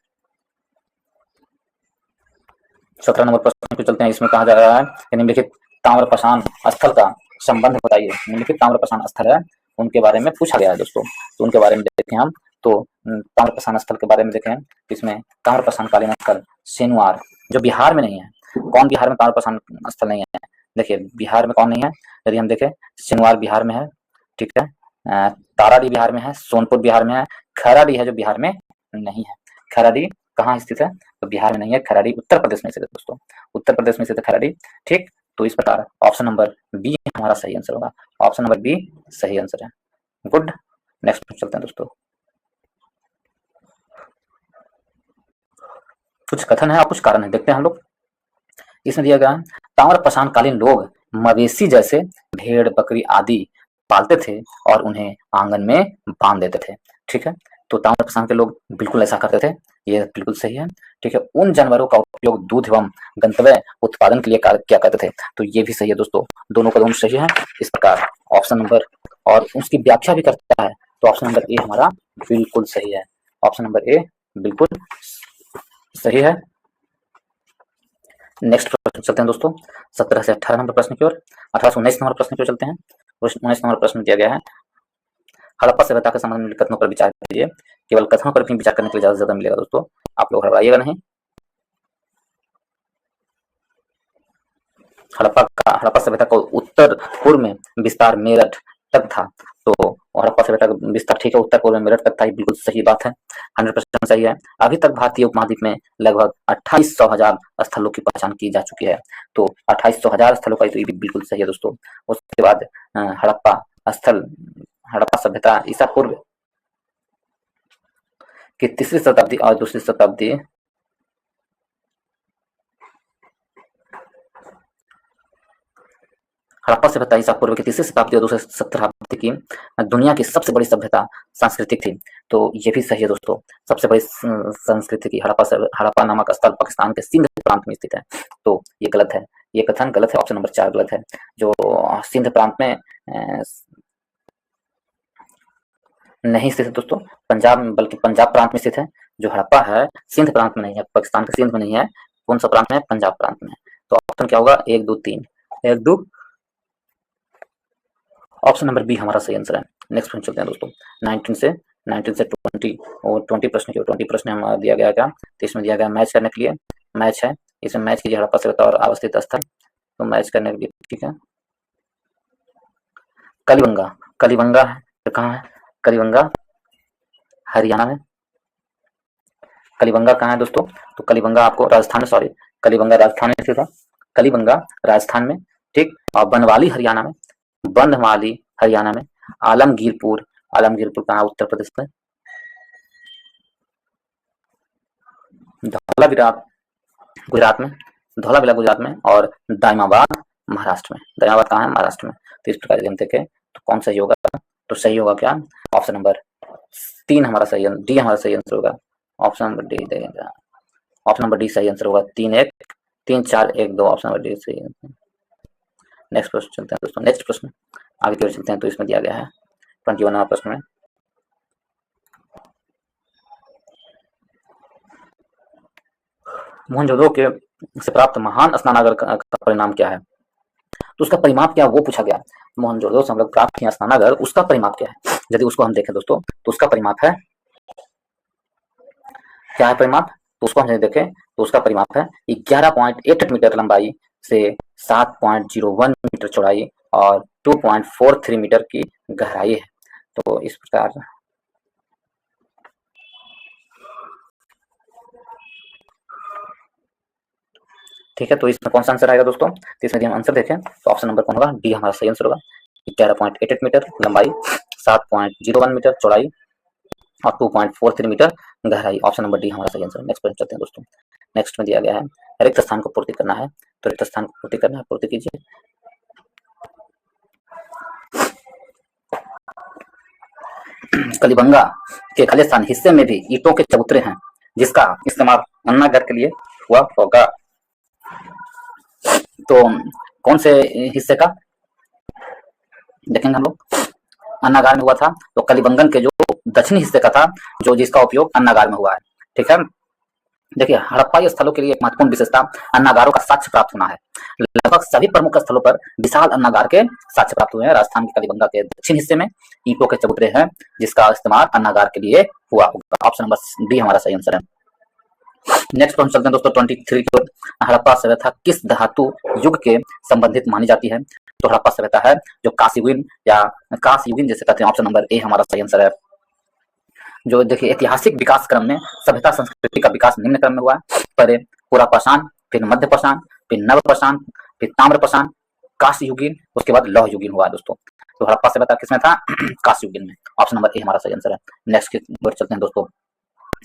17 नंबर प्रश्न पे चलते हैं। इसमें कहा जा रहा है निम्नलिखित ताम्रप्रशांत स्थल का संबंध बताइए। निम्नलिखित ताम्रप्रशांत स्थल है उनके बारे में पूछा गया है दोस्तों। तो उनके बारे में देखें हम। तो ताम्रप्रशांत स्थल के बारे में देखें। इसमें ताम्रप्रशांत कालीन स्थल सेनुआर, जो बिहार में नहीं है। कौन बिहार में ताम्रप्रशांत स्थल नहीं है? देखिए बिहार में कौन नहीं है? यदि हम देखें, सेनुआर बिहार में है, ठीक है। ताराडी बिहार में है, सोनपुर बिहार में है, खैराडी है जो बिहार में नहीं है। खैराडी कहाँ स्थित है? तो बिहार में नहीं है। खैराडी उत्तर प्रदेश में स्थित है दोस्तों। उत्तर प्रदेश में स्थित है खैराडी, ठीक। तो इस प्रकार ऑप्शन नंबर बी हमारा सही आंसर होगा। ऑप्शन नंबर बी सही आंसर है। गुड। नेक्स्ट चलते हैं दोस्तों। कुछ कथन है और कुछ कारण है, देखते हैं हम लोग। इसमें दिया गया ताम्रप्रशांत कालीन लोग मवेशी जैसे भेड़, बकरी आदि पालते थे और उन्हें आंगन में बांध देते थे, ठीक है। तो ताम्रप्रशांत के लोग बिल्कुल ऐसा करते थे, ये बिल्कुल सही है, ठीक है। उन जानवरों का उपयोग दूध एवं गंतव्य उत्पादन के लिए किया करते थे। तो ये भी सही है दोस्तों। दोनों का दोनों सही है। इस प्रकार ऑप्शन नंबर, और उसकी व्याख्या भी करता है। तो ऑप्शन नंबर ए हमारा बिल्कुल सही है। ऑप्शन नंबर ए बिल्कुल सही है। नेक्स्ट प्रश्न चलते हैं दोस्तों। 17 से 18 नंबर प्रश्न की ओर। 18 से 19 नंबर प्रश्न की ओर चलते हैं। 19 नंबर प्रश्न दिया गया है, हड़प्पा सभ्यता के संबंध में कथनों पर विचार कीजिए। केवल कथनों पर भी विचार करने के लिए ज्यादा मिलेगा दोस्तों, आप लोग घबराइएगा नहीं। हड़प्पा सभ्यता का उत्तर पूर्व में विस्तार मेरठ तक था। तो हड़प्पा सभ्यता का विस्तार, ठीक है, उत्तर पूर्व में मेरठ तक था, बिल्कुल सही बात है। 100% सही है। अभी तक भारतीय उपमहाद्वीप में लगभग 2800,000 स्थलों की पहचान की जा चुकी है। तो 2800,000 स्थलों का, तो ये भी बिल्कुल सही है दोस्तों। उसके बाद हड़प्पा सभ्यता ईसा पूर्व की 3री शताब्दी और 2री शताब्दी हड़प्पा सभ्यता ईसा पूर्व की 3री शताब्दी और 2री शताब्दी की दुनिया की सबसे बड़ी सभ्यता सांस्कृतिक थी। तो ये भी सही है दोस्तों। सबसे बड़ी संस्कृति की हड़प्पा नामक स्थल पाकिस्तान के सिंध प्रांत में स्थित है। तो ये गलत है, ये कथन गलत है। ऑप्शन नंबर 4 गलत है। जो सिंध प्रांत में नहीं स्थित है दोस्तों, पंजाब में, बल्कि पंजाब प्रांत में स्थित है। जो हड़प्पा है सिंध प्रांत में नहीं है, पाकिस्तान के सिंध में नहीं है। कौन सा प्रांत में है? पंजाब प्रांत में। तो ऑप्शन क्या होगा, 1 2 3, 1 2, ऑप्शन नंबर बी हमारा सही आंसर है। नेक्स्ट प्रश्न चलते हैं दोस्तों। 19 से 20 और 20 प्रश्न के 20 प्रश्न हमारा दिया गया क्या, तो इसमें दिया गया मैच करने के लिए, मैच है, इसमें मैच कीजिए हड़प्पा सभ्यता और अवस्थित स्थल, तो मैच करने के लिए ठीक है। कलिबंगा, कलिबंगा है कहाँ है, कलिबंगा हरियाणा में। कलिबंगा कहाँ है दोस्तों, तो कलिबंगा आपको राजस्थान में, सॉरी कलिबंगा राजस्थान में था, कलिबंगा राजस्थान में, ठीक। और बनवाली हरियाणा में, बनवाली हरियाणा में। आलमगीरपुर, आलमगीरपुर कहाँ, उत्तर प्रदेश में। धौलावीरा गुजरात में, धौलावीरा गुजरात में, और दाइमाबाद महाराष्ट्र में। दाइमाबाद कहाँ है, महाराष्ट्र में। तो इस प्रकार से हम देखें तो कौन सही होगा, तो सही होगा क्या, ऑप्शन नंबर 3 हमारा सही, डी हमारा सही आंसर होगा। ऑप्शन नंबर डी देगा, ऑप्शन नंबर डी सही आंसर होगा। 3 1 3 4 1 2, ऑप्शन नंबर डी सही आंसर। नेक्स्ट प्रश्न चलते हैं दोस्तों, नेक्स्ट प्रश्न आगे की ओर चलते हैं। तो इसमें दिया गया है 21वां प्रश्न में, मोहनजोदड़ो के से प्राप्त महान स्नानागार का परिणाम क्या है, तो उसका परिमाप क्या वो पूछा गया। मोहनजोदड़ो से हम लोग प्राप्त किया स्नानागार, उसका परिमाप क्या है। यदि उसको हम देखें दोस्तों, तो उसका परिमाप है, क्या है परिमाप, तो उसको हम देखें तो उसका परिमाप है 11.88 मीटर लंबाई से 7.01 मीटर चौड़ाई और 2.43 मीटर की गहराई है। तो इस प्रकार ठीक है। तो इसमें कौन सा आंसर आएगा दोस्तों, तो इसमें हम आंसर देखें तो ऑप्शन नंबर कौन होगा, डी हमारा सही आंसर होगा। 11.88 मीटर लंबाई, 7.01 मीटर चौड़ाई और 2.43 मीटर गहराई, ऑप्शन नंबर डी हमारा सही आंसर है। नेक्स्ट प्रश्न चलते हैं दोस्तों। नेक्स्ट में दिया गया है रिक्त स्थान को पूर्ति करना है, तो रिक्त स्थान को पूर्ति करना है, पूर्ति कीजिए। कलिबंगा के खालिस्तान हिस्से में भी ईंटों के चबूतरे हैं जिसका इस्तेमाल अन्नागार के लिए हुआ होगा। तो कौन से हिस्से का देखेंगे हम लोग, अन्नागार में हुआ था, तो कलिबंगन के जो दक्षिणी हिस्से का था, जो जिसका उपयोग अन्नागार में हुआ है, ठीक है। देखिए हड़प्पाई स्थलों के लिए एक महत्वपूर्ण विशेषता अन्नागारों का साक्ष्य प्राप्त होना है। लगभग सभी प्रमुख स्थलों पर विशाल अन्नागार के साक्ष्य प्राप्त हुए हैं। राजस्थान के कलिबंगा के दक्षिण हिस्से में ईंटों के चबूतरे हैं जिसका इस्तेमाल अन्नागार के लिए हुआ होगा। ऑप्शन नंबर डी हमारा सही आंसर है। नेक्स्ट प्रश्न चलते हैं दोस्तों 23 की ओर। हड़प्पा सभ्यता किस धातु युग के संबंधित मानी जाती है, तो हड़प्पा सभ्यता है जो कांस्ययुगीन या कांस्ययुगीन जैसे कहते हैं, ऑप्शन नंबर ए हमारा सही आंसर है। जो देखिए ऐतिहासिक विकास क्रम में सभ्यता संस्कृति का विकास निम्न क्रम में हुआ है, पहले पुरापाषाण, फिर मध्य पाषाण, फिर नवपाषाण, फिर ताम्रपाषाण, कांस्ययुगीन, उसके बाद लौह युगीन हुआ है दोस्तों। तो हड़प्पा सभ्यता किसमें था, कांस्ययुगीन में, ऑप्शन नंबर ए हमारा सही आंसर है। नेक्स्ट की ओर चलते हैं दोस्तों।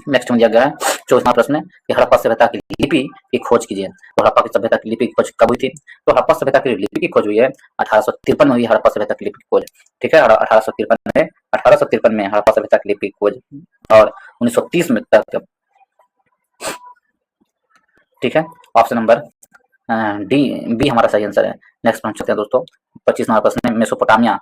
नेक्स्ट में दिया गया है 24वां प्रश्न है कि हड़प्पा सभ्यता की लिपि की खोज कीजिए। तो हड़प्पा की सभ्यता की लिपि की खोज कब हुई थी, तो हड़प्पा सभ्यता की लिपि की खोज हुई है 1853 में हुई हड़प्पा सभ्यता की लिपि की खोज, ठीक है। 1853 में हड़प्पा सभ्यता की लिपि की खोज और 1930 में तक, ठीक है। ऑप्शन नंबर डी बी हमारा सही आंसर है। नेक्स्ट प्रश्न चलते हैं दोस्तों 25वां प्रश्न है मेसोपोटामिया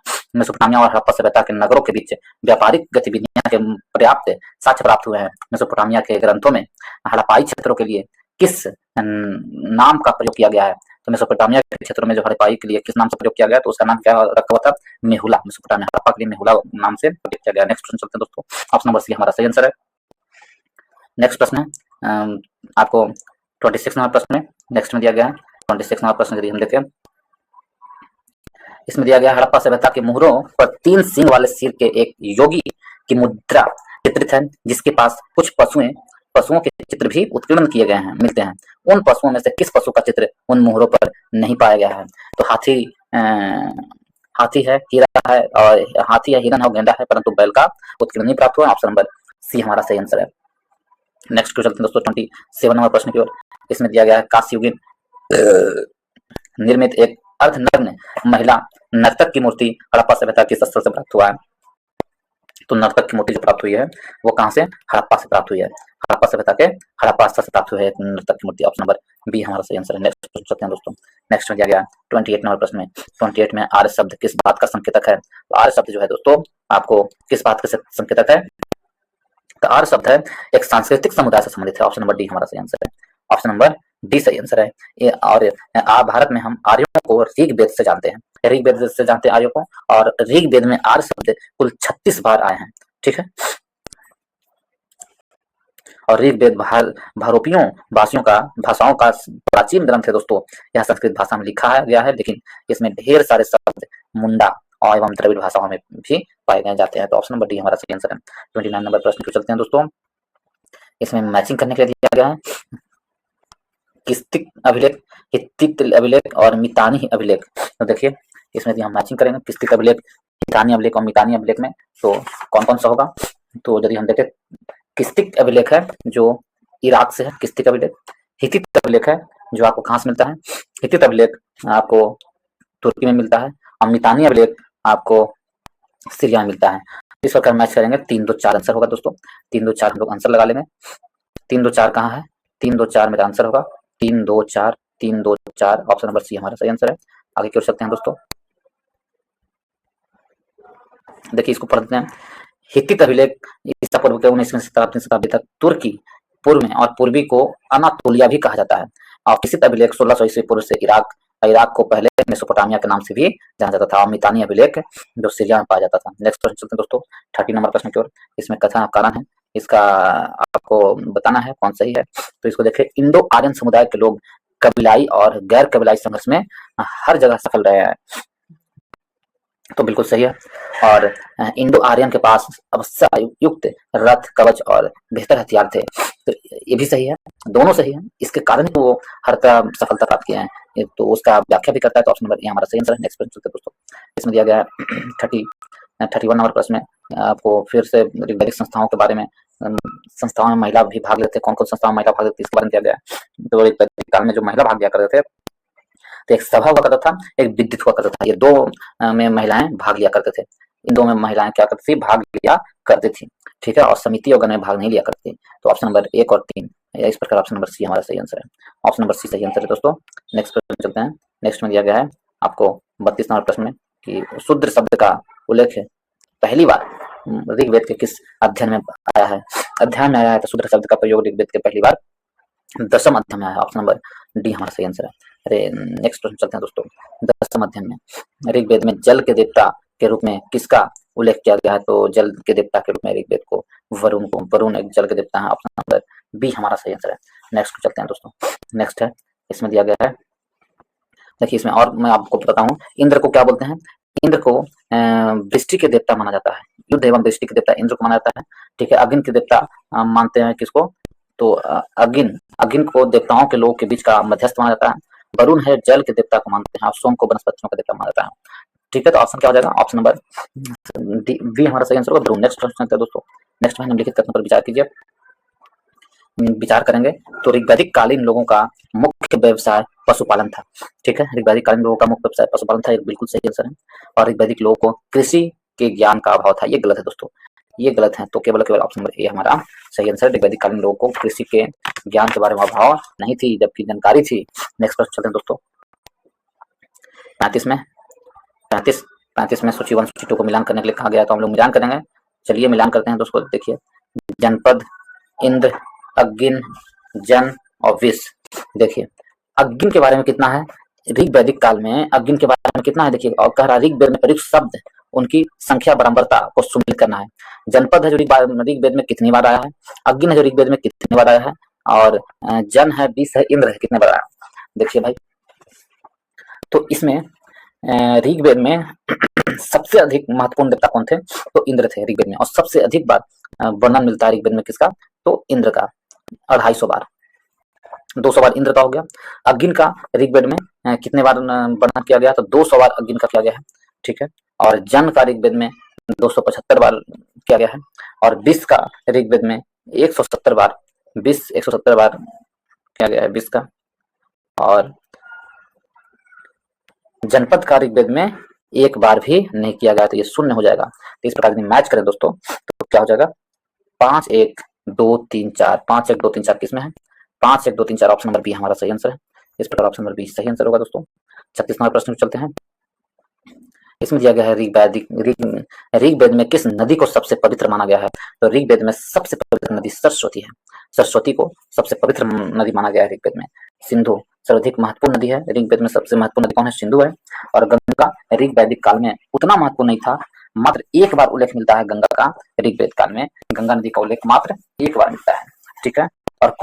और हड़प्पा सभ्यता के नगरों के बीच व्यापारिक गतिविधियां के पर्याप्त साक्ष्य प्राप्त हुए हैं। मेसोपोटामिया के ग्रंथों में हड़प्पाई क्षेत्रों के लिए किस नाम का प्रयोग किया गया है, तो मेसोपोटामिया के क्षेत्रों में जो हड़प्पाई के लिए किस नाम से प्रयोग किया गया, तो उसका नाम क्या रखा हुआ था, मेहुला। मेसोपोटामिया हड़प्पा के लिए मेहुला नाम से प्रयोग किया गया। नेक्स्ट प्रश्न चलते हैं दोस्तों, ऑप्शन नंबर सी हमारा सही आंसर है। नेक्स्ट प्रश्न है आपको 26 नंबर प्रश्न में, नेक्स्ट में दिया गया है 26 नंबर प्रश्न, यदि हम देखें इसमें दिया गया हड़प्पा सभ्यता के मुहरों पर 3 सींग वाले सिर के एक योगी की मुद्रा चित्रित है जिसके पास कुछ पशुओं के चित्र भी उत्कीर्ण किए गए हैं मिलते हैं। उन पशुओं में से किस पशु का चित्र उन मुहरों पर नहीं पाया गया है, तो हाथी है, हीरा है, और हाथी है, हिरन है, गेंडा है, परंतु बैल का उत्कीर्ण नहीं प्राप्त हुआ। ऑप्शन नंबर सी हमारा सही आंसर है। नेक्स्ट क्वेश्चन चलते हैं दोस्तों 27 नंबर प्रश्न की ओर। इसमें दिया गया है कांस्ययुगीन निर्मित एक अर्धनग्न महिला नर्तक की मूर्ति हड़प्पा सभ्यता किस स्थल से प्राप्त हुआ है, तो नर्तक की मूर्ति जो प्राप्त हुई है वो कहां से, हड़प्पा से प्राप्त हुई है। हड़प्पा सभ्यता के हड़प्पा स्थल से प्राप्त हुई है नर्तक की मूर्ति, ऑप्शन नंबर बी हमारा सही आंसर है। नेक्स्ट प्रश्न चलते हैं दोस्तों। नेक्स्ट में दिया गया 28 नंबर प्रश्न में 28 में आर्य शब्द किस बात का संकेतक है, तो आर्य शब्द जो है दोस्तों आपको किस बात का संकेतक है, तो आर्य शब्द है एक सांस्कृतिक समुदाय से संबंधित है। ऑप्शन नंबर डी हमारा सही आंसर है। ऑप्शन नंबर डी सही आंसर है ये। और भारत में हम आर्यों को ऋग्वेद से जानते हैं, ऋग्वेद से जानते हैं आर्यों को, और ऋग्वेद में आर्य शब्द कुल 36 बार आए हैं, ठीक है। और ऋग्वेद भारोपियों वासियों का भाषाओं का प्राचीन ग्रंथ है दोस्तों। यह संस्कृत भाषा में लिखा गया है, लेकिन इसमें ढेर सारे शब्द मुंडा और एवं द्रविड़ भाषाओं में भी पाए गए जाते हैं। तो ऑप्शन नंबर डी हमारा सही आंसर है। 29 नंबर प्रश्न को चलते हैं दोस्तों। इसमें मैचिंग करने के लिए दिया गया है किस्तिक अभिलेख, हित्तित अभिलेख और मितानी अभिलेख। तो देखिए इसमें हम मैचिंग करेंगे किस्तिक अभिलेख, हितानी अभिलेख और मितानी अभिलेख में, तो कौन कौन सा होगा। तो यदि हम देखें किस्तिक अभिलेख है जो इराक से है, किस्तिक अभिलेख। हित्तित अभिलेख है जो आपको कहाँ से मिलता है, हित्तित अभिलेख आपको तुर्की में मिलता है, और मितानी अभिलेख आपको सीरिया में मिलता है। इस प्रकार मैच करेंगे 3 2 4 आंसर होगा दोस्तों। 3 2 4 हम लोग आंसर लगा लेंगे। 3 2 4 कहाँ है, 3 2 4 मेरा आंसर होगा 3 2 4, 3 2 4, ऑप्शन नंबर सी हमारा सही आंसर है। आगे क्यों सकते हैं दोस्तों, देखिए इसको पढ़ते हैं। हित्तित अभिलेख ईसा पूर्व के 19वीं शताब्दी तक तुर्की पूर्व में और पूर्वी को अनातोलिया भी कहा जाता है। और किस्तित अभिलेख 1600 ईस्वी पूर्व से इराक को पहले मेसोपोटामिया के नाम से भी जाना जाता था, और मितानी अभिलेख जो सीरिया में पाया जाता था। नेक्स्ट प्रश्न चलते हैं दोस्तों 30 नंबर प्रश्न की ओर। इसमें कथन कारण है, इसका आपको बताना है कौन सही है। तो इसको देखिए, इंडो आर्यन समुदाय के लोग कबीलाई और गैर कबीलाई संघर्ष में हर जगह सफल रहे हैं, तो बिल्कुल सही है। और इंडो आर्यन के पास अवश्ययुक्त रथ, कवच और बेहतर हथियार थे, तो ये भी सही है, दोनों सही है। इसके कारण ही वो हर तरह सफलता प्राप्त किए हैं, तो उसका व्याख्या भी करता है। तो ऑप्शन नंबर ए हमारा सही आंसर है। नेक्स्ट प्रश्न चलते हैं दोस्तों। इसमें दिया गया है 31 नंबर प्रश्न में आपको फिर से ऋग्वैदिक संस्थाओं के बारे में, संस्थाओं में महिला भी भाग लेते, कौन कौन संस्थाओं में महिला भाग लेती है इसके बारे में दिया गया है। तो ऋग्वैदिक काल में जो महिला भाग लिया करते थे, तो एक सभा हुआ करता था, एक विद्युत हुआ करता था, ये दो में महिलाएं भाग लिया करते थे। इन दो में महिलाएं क्या करती थी, भाग लिया करती थी, ठीक है। और समिति और गण में भाग नहीं लिया करती। तो ऑप्शन नंबर 1 और 3 इस प्रकार ऑप्शन नंबर सी हमारा सही आंसर है। ऑप्शन नंबर सी सही आंसर है दोस्तों। नेक्स्ट प्रश्न चलते हैं। नेक्स्ट में दिया गया है आपको 32 नंबर प्रश्न में कि शूद्र शब्द का उल्लेख पहली बार ऋग्वेद के किस अध्ययन में आया है। अध्ययन में आया है, तो शूद्र शब्द का प्रयोग ऋग्वेद के पहली बार 10वें अध्ययन में आया है। ऑप्शन नंबर डी हमारा सही आंसर है। अरे नेक्स्ट प्रश्न चलते हैं दोस्तों। 10वें अध्ययन में ऋग्वेद में जल के देवता के रूप में किसका उल्लेख किया गया है। तो जल के देवता के रूप में ऋग्वेद को वरुण एक जल के देवता है। ऑप्शन नंबर बी हमारा सही आंसर है। नेक्स्ट चलते हैं दोस्तों। नेक्स्ट है, इसमें दिया गया है, देखिए इसमें और मैं आपको बताता हूँ, इंद्र को क्या बोलते हैं। इंद्र को वृष्टि के देवता माना जाता है, युद्ध एवं वृष्टि के देवता इंद्र को माना जाता है, ठीक है। अग्नि के देवता मानते हैं किसको, तो अग्नि को देवताओं के लोगों के बीच का मध्यस्थ माना जाता है। वरुण है जल के देवता को मानते हैं, और सोम को वनस्पतियों का देवता माना जाता है, ठीक है। तो ऑप्शन क्या हो जाएगा, ऑप्शन नंबर वी हमारा सही आंसर होगा, वरुण। नेक्स्ट प्रश्न है दोस्तों। नेक्स्ट में निम्नलिखित कथन पर विचार कीजिए। विचार करेंगे तो ऋग्वैदिक कालीन लोगों का मुख्य व्यवसाय पशुपालन था, ठीक है। ऋग्वैदिक कालीन लोगों का मुख्य व्यवसाय पशुपालन था, ये बिल्कुल सही आंसर है। और ऋग्वैदिक लोगों को कृषि के ज्ञान का अभाव था, ये गलत है दोस्तों, ये गलत है। तो केवल ऑप्शन नंबर ए हमारा सही आंसर है। ऋग्वैदिक कालीन लोगों को कृषि के ज्ञान के बारे में अभाव नहीं थी, जबकि जानकारी थी। नेक्स्ट प्रश्न चलते हैं दोस्तों। 35 में सूची 1 सूची 2 को मिलान करने के लिए कहा गया, तो हम लोग मिलान करेंगे। चलिए मिलान करते हैं दोस्तों। देखिए, जनपद, इंद्र, अग्नि, जन और विष। देखिए अग्नि के बारे में कितना है ऋग्वैदिक काल में, अग्नि के बारे में कितना है देखिए, और कह रहा ऋग्वेद में प्रयुक्त शब्द उनकी संख्या बराबरता को सुनिश्चित करना है। जनपद है जो ऋग्वेद में कितनी बार आया है, अग्नि है जो ऋग्वेद में कितनी बार आया है, और जन है, विष है, इंद्र है, कितने बार आया। देखिए भाई, तो इसमें ऋग्वेद में सबसे अधिक महत्वपूर्ण देवता कौन थे, तो इंद्र थे ऋग्वेद में। और सबसे अधिक बार वर्णन मिलता है ऋग्वेद में किसका, तो इंद्र का, 250 बार। 200 बार इंद्र का हो गया। अग्नि का ऋग्वेद में कितने बार वर्णन किया गया, तो 200 बार अग्नि का किया गया है, ठीक है। और जन का ऋग्वेद में 275 बार किया गया है। और विष का ऋग्वेद में 170 बार, 170 बार किया गया है विष का। और जनपद का ऋग्वेद में एक बार भी नहीं किया गया, तो ये शून्य हो जाएगा। तो इस प्रकार यदि मैच करें दोस्तों, तो क्या हो जाएगा, 5 1 2 3 4, 5 1 2 3 4 किसमें है, 5 1 2 3 4, ऑप्शन नंबर बी हमारा सही आंसर है। इस प्रकार ऑप्शन नंबर बी सही आंसर होगा दोस्तों। 36 नंबर प्रश्न चलते हैं। इसमें दिया गया है ऋग्वेद में किस नदी को सबसे पवित्र माना गया है, तो ऋग्वेद में सबसे पवित्र नदी सरस्वती है। सरस्वती को सबसे पवित्र नदी माना गया है ऋग्वेद में। सिंधु सर्वाधिक महत्वपूर्ण नदी है। ऋग्वेद में सबसे महत्वपूर्ण नदी कौन है? सिंधु है। और गंगा ऋग वैदिक काल में उतना महत्वपूर्ण नहीं था, मात्र एक बार उल्लेख मिलता है गंगा का। ऋग्वेद काल में गंगा नदी का उल्लेख मात्र एक बार मिलता है, ठीक है। और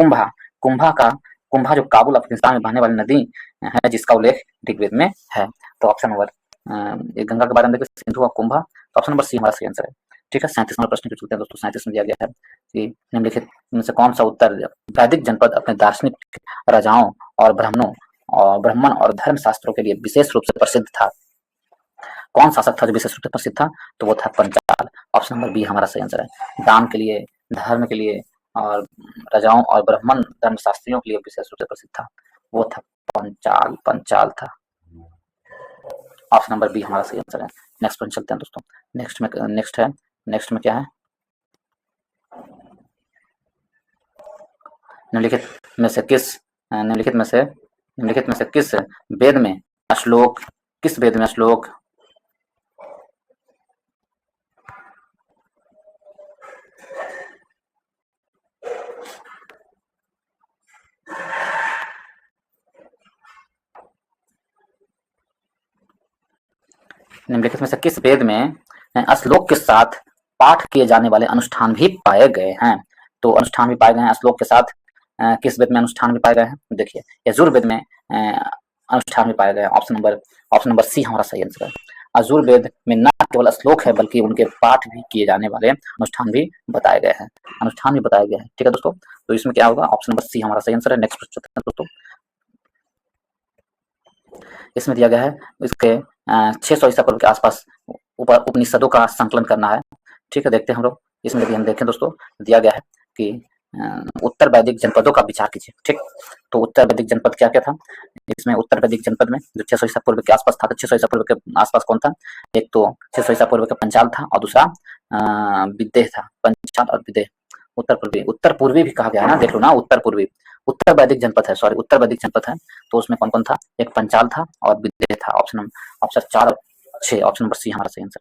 कुंभा जो काबुल अफगानिस्तान में बहने वाली नदी है, जिसका उल्लेख ऋग्वेद में है। तो ऑप्शन नंबर गंगा के बारे में देखिए, सिंधु और कुंभा, तो ऑप्शन नंबर सी हमारा सही आंसर है, ठीक है। 37 नंबर प्रश्न चलते हैं दोस्तों। 37 में दिया गया है कि निम्नलिखित में से कौन सा उत्तर वैदिक जनपद अपने दार्शनिक राजाओं और ब्राह्मण और धर्म शास्त्रों के लिए विशेष रूप से प्रसिद्ध था? कौन शासक था जो विशेष रूप से प्रसिद्ध था? तो वो था पंचाल। ऑप्शन नंबर बी हमारा सही आंसर है। दान के लिए, धर्म के लिए और राजाओं और ब्राह्मण धर्म शास्त्रियों के लिए विशेष रूप से प्रसिद्ध था, वो था पंचाल था। ऑप्शन नंबर बी हमारा सही आंसर है। नेक्स्ट प्रश्न चलते हैं दोस्तों। नेक्स्ट में क्या है? निम्नलिखित में से किस वेद में श्लोक श्लोक के साथ पाठ किए जाने वाले अनुष्ठान भी पाए गए हैं? तो अनुष्ठान भी पाए गए हैं श्लोक के साथ। किस वेद में अनुष्ठान भी पाए गए हैं? देखिए, यजुर्वेद में अनुष्ठान भी पाए गए हैं। ऑप्शन नंबर सी हमारा सही आंसर है। यजुर्वेद में न केवल श्लोक है, बल्कि उनके पाठ भी किए जाने वाले अनुष्ठान भी बताए गए हैं, ठीक है दोस्तों। तो इसमें क्या होगा? ऑप्शन नंबर सी हमारा सही आंसर है। नेक्स्ट प्रश्न चलते हैं दोस्तों। इसमें दिया गया है इसके 600 ईसा पूर्व के आसपास उपनिषदों का संकलन करना है, ठीक है। देखते हैं हम लोग इसमें, यदि हम देखें दोस्तों, दिया गया है कि उत्तर वैदिक जनपदों का विचार कीजिए, ठीक। तो उत्तर वैदिक जनपद क्या क्या था? इसमें उत्तर वैदिक जनपद में जो 600 ईसा पूर्व के आसपास था, तो 600 ईसा पूर्व के आसपास कौन था? एक तो 600 ईसा पूर्व का पंचाल था और दूसरा विदेह था। पंचाल और विदेह। उत्तर पूर्वी भी कहा गया है ना, देख लो ना, उत्तर वैदिक जनपद है, तो उसमें कौन कौन था? एक पंचाल था और विदेह था। ऑप्शन 4 और 6, ऑप्शन नंबर सी हमारा सही आंसर।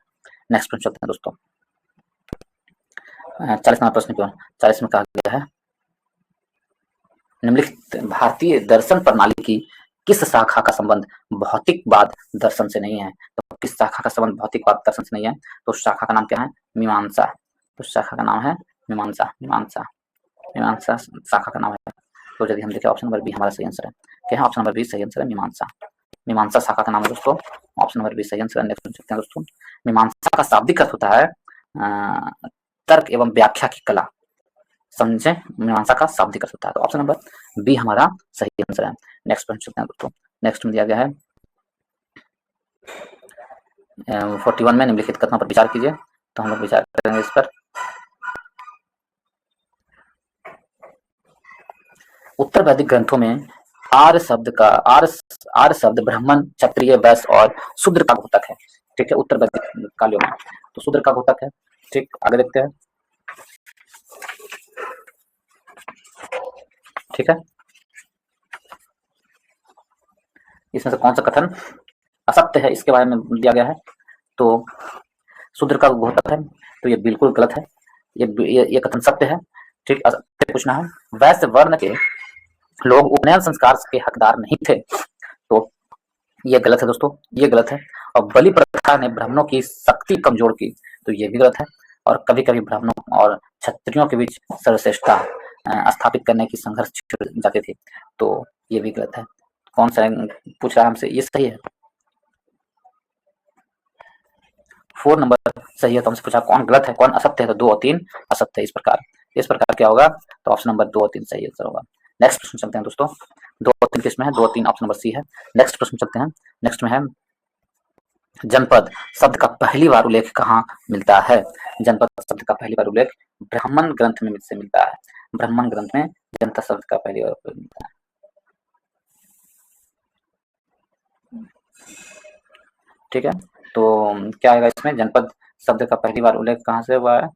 नेक्स्ट प्रश्न चलते हैं दोस्तों। 40 नंबर प्रश्न क्यों? 40 में कहा गया है निम्नलिखित भारतीय दर्शन प्रणाली की किस शाखा का संबंध भौतिकवाद दर्शन से नहीं है? तो किस शाखा का संबंध भौतिकवाद दर्शन से नहीं है? तो शाखा का नाम क्या है? मीमांसा। तो शाखा का नाम है मीमांसा शाखा का नाम है। तो यदि हम देखें, ऑप्शन नंबर बी हमारा सही आंसर है। क्या है? ऑप्शन नंबर बी सही आंसर है, मीमांसा शाखा का नाम है दोस्तों। ऑप्शन नंबर बी सही आंसर है। नेक्स्ट सुन सकते हैं दोस्तों। मीमांसा का शाब्दिक अर्थ होता है तर्क एवं व्याख्या की कला, समझे? मीमांसा का शाब्दिक अर्थ होता है। तो ऑप्शन नंबर बी हमारा सही आंसर है। नेक्स्ट प्रश्न चलते हैं दोस्तों। नेक्स्ट में दिया गया है 41 में निम्नलिखित कथनों पर विचार कीजिए। तो हम लोग विचार करेंगे इस पर। उत्तर वैदिक ग्रंथों में आर्य शब्द ब्राह्मण, क्षत्रिय, वैश्य और शूद्र का घोतक है, ठीक है। उत्तर वैदिक कालियों में तो शूद्र का घोतक है, ठीक। आगे देखते हैं, ठीक है। इसमें से कौन सा कथन असत्य है, इसके बारे में दिया गया है। तो शूद्र का घोतक है, तो ये बिल्कुल गलत है। ये कथन सत्य है, ठीक। असत्य पूछना है। वैश्य वर्ण के लोग उपनयन संस्कार के हकदार नहीं थे, तो ये गलत है दोस्तों, ये गलत है। और बलि प्रथा ने ब्राह्मणों की शक्ति कमजोर की, तो ये भी गलत है। और कभी कभी ब्राह्मणों और क्षत्रियों के बीच सर्वश्रेष्ठता स्थापित करने की संघर्ष छिड़ जाते थे, तो ये भी गलत है। कौन सा पूछ रहा है हमसे? ये सही है, 4 नंबर सही है। तो हमसे पूछा कौन गलत है, कौन असत्य है, तो 2 और 3 असत्य है। इस प्रकार क्या होगा? तो ऑप्शन नंबर 2 और 3 सही आंसर होगा। नेक्स्ट प्रश्न चलते हैं दोस्तों। 2 और 3 किसमें है? 2 और 3 ऑप्शन नंबर सी है। नेक्स्ट प्रश्न चलते हैं। नेक्स्ट में है जनपद शब्द का पहली बार उल्लेख कहाँ मिलता है? जनपद शब्द का पहली बार उल्लेख ब्राह्मण ग्रंथ में से मिलता है। ब्राह्मण ग्रंथ में जनपद शब्द का पहली बार उल्लेख मिलता है, ठीक है। तो क्या आएगा इसमें? जनपद शब्द का पहली बार उल्लेख कहाँ से हुआ है?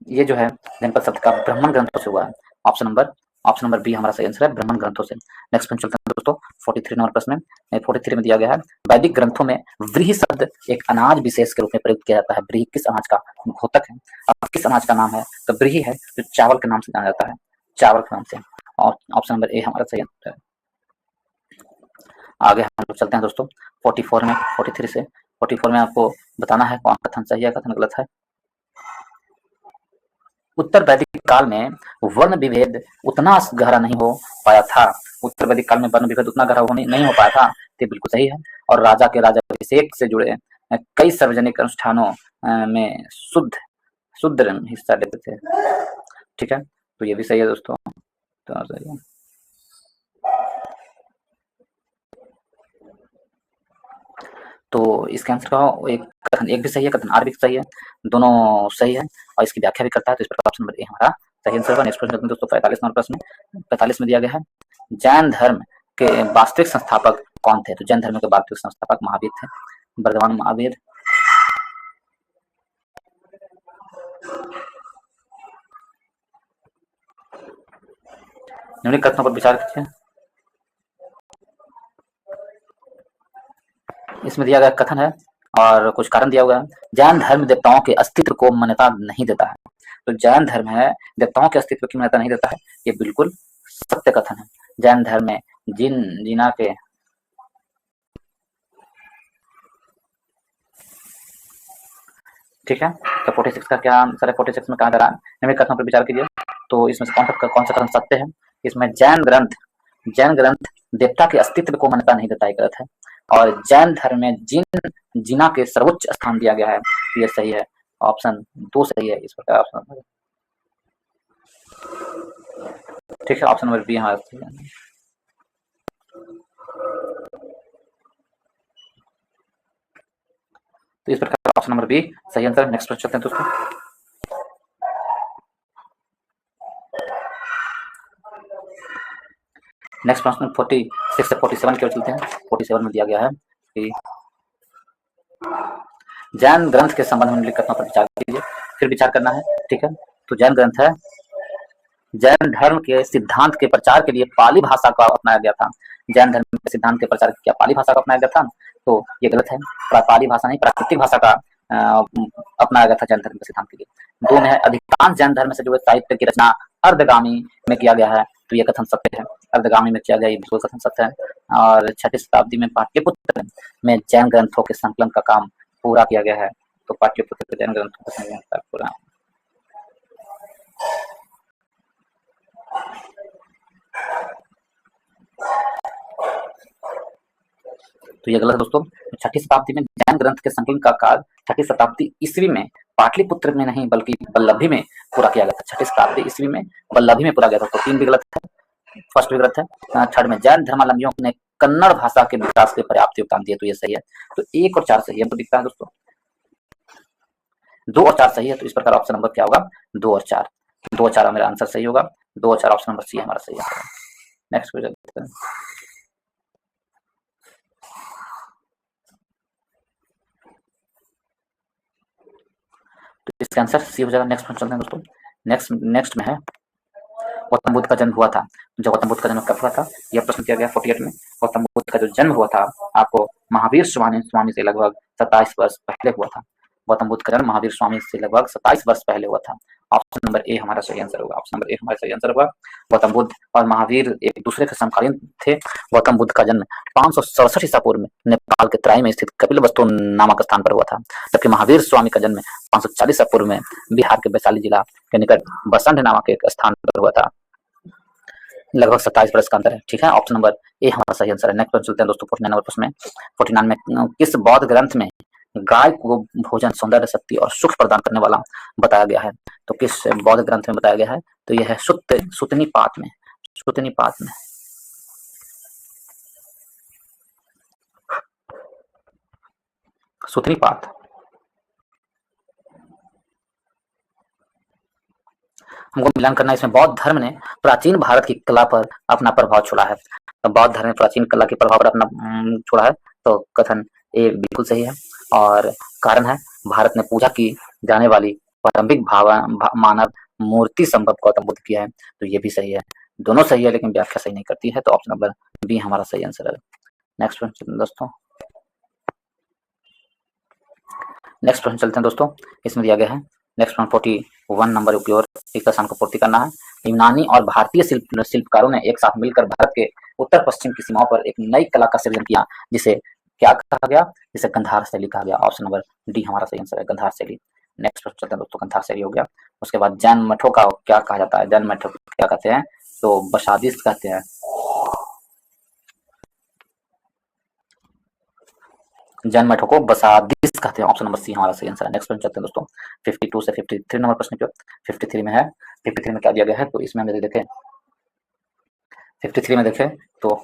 ये जो है जनपद शब्द का ब्राह्मण ग्रंथों से हुआ है। ऑप्शन नंबर बी हमारा सही आंसर है, ब्राह्मण ग्रंथों से। नेक्स्ट प्रश्न चलते हैं दोस्तों। 43 नंबर प्रश्न में 43 में दिया गया है वैदिक ग्रंथों में व्रीहि शब्द एक अनाज विशेष के रूप में प्रयुक्त किया जाता है। व्रीहि किस अनाज का घोतक है? अब किस अनाज का नाम है? तो व्रीहि है जो चावल के नाम से जाना जाता है। चावल के नाम से। और ऑप्शन नंबर ए हमारा सही आंसर है। आगे हम लोग चलते हैं दोस्तों 44 में, 43 से 44 में आपको बताना है कौन कथन सही है, कथन गलत है। उत्तर वैदिक काल में वर्ण विभेद उतना गहरा नहीं हो पाया था। उत्तर वैदिक काल में वर्ण विभेद उतना गहरा नहीं हो पाया था, ये बिल्कुल सही है। और राजा के राजाभिषेक से जुड़े कई सार्वजनिक अनुष्ठानों में शुद्ध हिस्सा लेते थे। ठीक है, तो ये भी सही है दोस्तों। तो सही है। तो इसके आंसर का एक कथन एक भी सही है, कथन आर भी सही है, दोनों सही है और इसकी व्याख्या भी करता है। तो इस प्रकार ऑप्शन नंबर ए हमारा सही आंसर होगा। नेक्स्ट प्रश्न दोस्तों 45 नंबर प्रश्न 45 में दिया गया है, जैन धर्म के वास्तविक संस्थापक कौन थे? तो जैन धर्म के वास्तविक संस्थापक महावीर थे, वर्धमान महावीर। निम्नलिखित कथनों पर विचार कीजिए। इसमें दिया गया कथन है और कुछ कारण दिया हुआ है। जैन धर्म देवताओं के अस्तित्व को मान्यता नहीं देता है। तो जैन धर्म है देवताओं के अस्तित्व की मान्यता नहीं देता है, ये बिल्कुल सत्य कथन है। जैन धर्म में जीना के ठीक है, तो 46 का क्या आंसर है? 46 में कहा जा रहा है, निम्नलिखित कथनों पर विचार कीजिए। तो इसमें से कौन सा कथन सत्य है? इसमें जैन ग्रंथ देवता के अस्तित्व को मान्यता नहीं देता है, गलत है। और जैन धर्म में जीना के सर्वोच्च स्थान दिया गया है, ये सही है। ऑप्शन 2 सही है इस प्रकार ऑप्शन। ठीक है, ऑप्शन नंबर बी हमारा सही है। तो इस प्रकार ऑप्शन नंबर बी सही आंसर। नेक्स्ट प्रश्न चलते हैं दोस्तों। नेक्स्ट प्रश्न 46 से 47 की ओर चलते हैं। 47 में दिया गया है कि जैन ग्रंथ के संबंध में निम्नलिखित कथनों पर विचार कीजिए। फिर विचार करना है, ठीक है। तो जैन ग्रंथ है, जैन धर्म के सिद्धांत के प्रचार के लिए पाली भाषा का अपनाया गया था। जैन धर्म के सिद्धांत के प्रचार क्या पाली भाषा का अपनाया गया था? तो ये गलत है, पाली भाषा नहीं, प्राकृतिक भाषा का अपनाया गया था जैन धर्म के सिद्धांत के लिए। 2 में है, अधिकांश जैन धर्म से जुड़े साहित्य की रचना अर्धगामी में किया गया है। तो ये कथन सत्य है, अर्धगामी में किया गया, ये बिल्कुल कथन सत्य है। और 6वीं शताब्दी में पाटलिपुत्र में जैन ग्रंथों के संकलन का काम पूरा किया गया है। तो पाटलिपुत्र के जैन ग्रंथों का संकलन पूरा। तो ये गलत है दोस्तों। 6वीं शताब्दी में जैन ग्रंथ के संकलन का कार्य 6वीं शताब्दी ईस्वी में पाटलिपुत्र में नहीं बल्कि वल्लभी में पूरा किया गया था। 6वीं शताब्दी ईस्वी में वल्लभी में पूरा गया था। तो 3 भी गलत है, फर्स्ट भी गलत है। थर्ड में जैन धर्मावलंबियों ने कन्नड़ भाषा के विकास के पर्याप्त योगदान दिए, तो ये सही है। तो 1 और 4 सही है, हमको दिखता है दोस्तों। 2 और 4 सही है, तो इस प्रकार ऑप्शन नंबर क्या होगा? 2 और 4। 2 और 4 मेरा आंसर सही होगा। 2 और 4 ऑप्शन नंबर सी हमारा सही है। Next question. तो इसका आंसर सी हो जाएगा। नेक्स्ट क्वेश्चन चलते हैं दोस्तों। नेक्स्ट में है, गौतम बुद्ध का जन्म हुआ था। जब गौतम बुद्ध का जन्म कब हुआ था, यह प्रश्न किया गया 48 में। गौतम बुद्ध का जो जन्म हुआ था आपको महावीर स्वामी से लगभग 27 वर्ष पहले हुआ था। गौतम बुद्ध का जन्म महावीर स्वामी से लगभग 27 वर्ष पहले हुआ था। ऑप्शन नंबर ए हमारा सही आंसर होगा। ऑप्शन नंबर ए हमारा सही आंसर होगा। गौतम बुद्ध और महावीर एक दूसरे के समकालीन थे। गौतम बुद्ध का जन्म 567 ईसा पूर्व में नेपाल के तराई में स्थित कपिलवस्तु नामक स्थान पर हुआ था, जबकि महावीर स्वामी का जन्म 540 ईसा पूर्व में बिहार के वैशाली जिला के निकट बसंत नामक एक स्थान पर हुआ था। लगभग 27 वर्ष का अंतर है। ठीक है, ऑप्शन नंबर ए हमारा सही आंसर है। नेक्स्ट प्रश्न चलते हैं दोस्तों 49 नंबर प्रश्न में। 49 में किस बौद्ध ग्रंथ में गाय को भोजन, सौंदर्य, शक्ति और सुख प्रदान करने वाला बताया गया है? तो किस बौद्ध ग्रंथ में बताया गया है? तो यह है सुत्तनीपात में। सुत्तनीपात में सुत्तनीपात हमको मिलान करना है। इसमें बौद्ध धर्म ने प्राचीन भारत की कला पर अपना प्रभाव छोड़ा है। तो बौद्ध धर्म ने प्राचीन कला के प्रभाव पर अपना छोड़ा है, तो कथन ए बिल्कुल सही है। और कारण है, भारत में पूजा की जाने वाली प्रारंभिक मानव मूर्ति संभव गौतम बुद्ध की है। तो ये भी सही है, दोनों सही है, लेकिन व्याख्या सही नहीं करती है। तो ऑप्शन नंबर बी हमारा सही आंसर है। नेक्स्ट प्रश्न दोस्तों। नेक्स्ट प्रश्न चलते हैं दोस्तों। इसमें दिया गया है, नेक्स्ट प्रश्न 41 नंबर की ओर, इस आसान को पूर्ति करना है। यूनानी और भारतीय शिल्पकारों ने एक साथ मिलकर भारत के उत्तर पश्चिम की सीमाओं पर एक नई कला का सृजन किया, जिसे क्या कहा गया, जिसे गंधार शैली कहा गया। ऑप्शन नंबर डी हमारा सही आंसर है, गंधार शैली। नेक्स्ट प्रश्न चलते हैं दोस्तों, गंधार शैली हो गया। उसके बाद जैन मठों का क्या कहा जाता है, जैन मठों क्या कहते हैं, तो बसादिस्ट कहते हैं। जैन मठों को बसादिस्ट कहते हैं। ऑप्शन नंबर सी हमारा सही आंसर है। नेक्स्ट प्रश्न चलते हैं दोस्तों 52 से 53 नंबर प्रश्न की ओर। 53 में है, 53 में क्या दिया गया है, तो इसमें हम यदि देखें 53 में देखें तो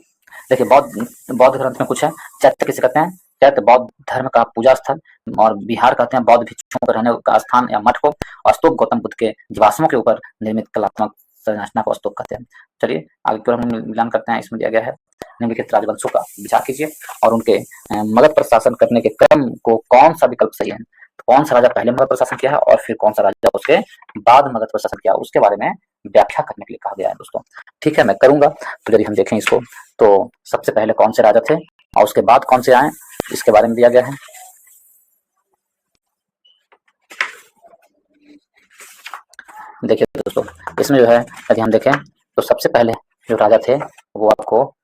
देखिए बौद्ध ग्रंथ में कुछ है। चैत्य किसे कहते हैं, चैत्य बौद्ध धर्म का पूजा स्थल और विहार कहते हैं बौद्ध भिक्षुओं का रहने का स्थान या मठ को। और स्तूप गौतम बुद्ध के जीवाश्मों के ऊपर निर्मित कलात्मक संरचना को स्तूप कहते हैं। चलिए आगे की ओर हम मिलान करते हैं। इसमें दिया गया है निम्नलिखित राजवंशों का विचार कीजिए और उनके मगध पर शासन करने के क्रम को कौन सा विकल्प सही है। तो कौन सा राजा पहले मगध पर शासन किया है और फिर कौन सा राजा उसके बाद मगध पर शासन किया, उसके बारे में व्याख्या करने के लिए कहा गया है दोस्तों। ठीक है, मैं करूंगा। तो यदि हम देखें इसको तो सबसे पहले कौन से राजा थे और उसके बाद कौन से आए, इसके बारे में दिया गया है। देखिए दोस्तों इसमें जो है यदि हम देखें तो सबसे पहले जो राजा थे वो आपको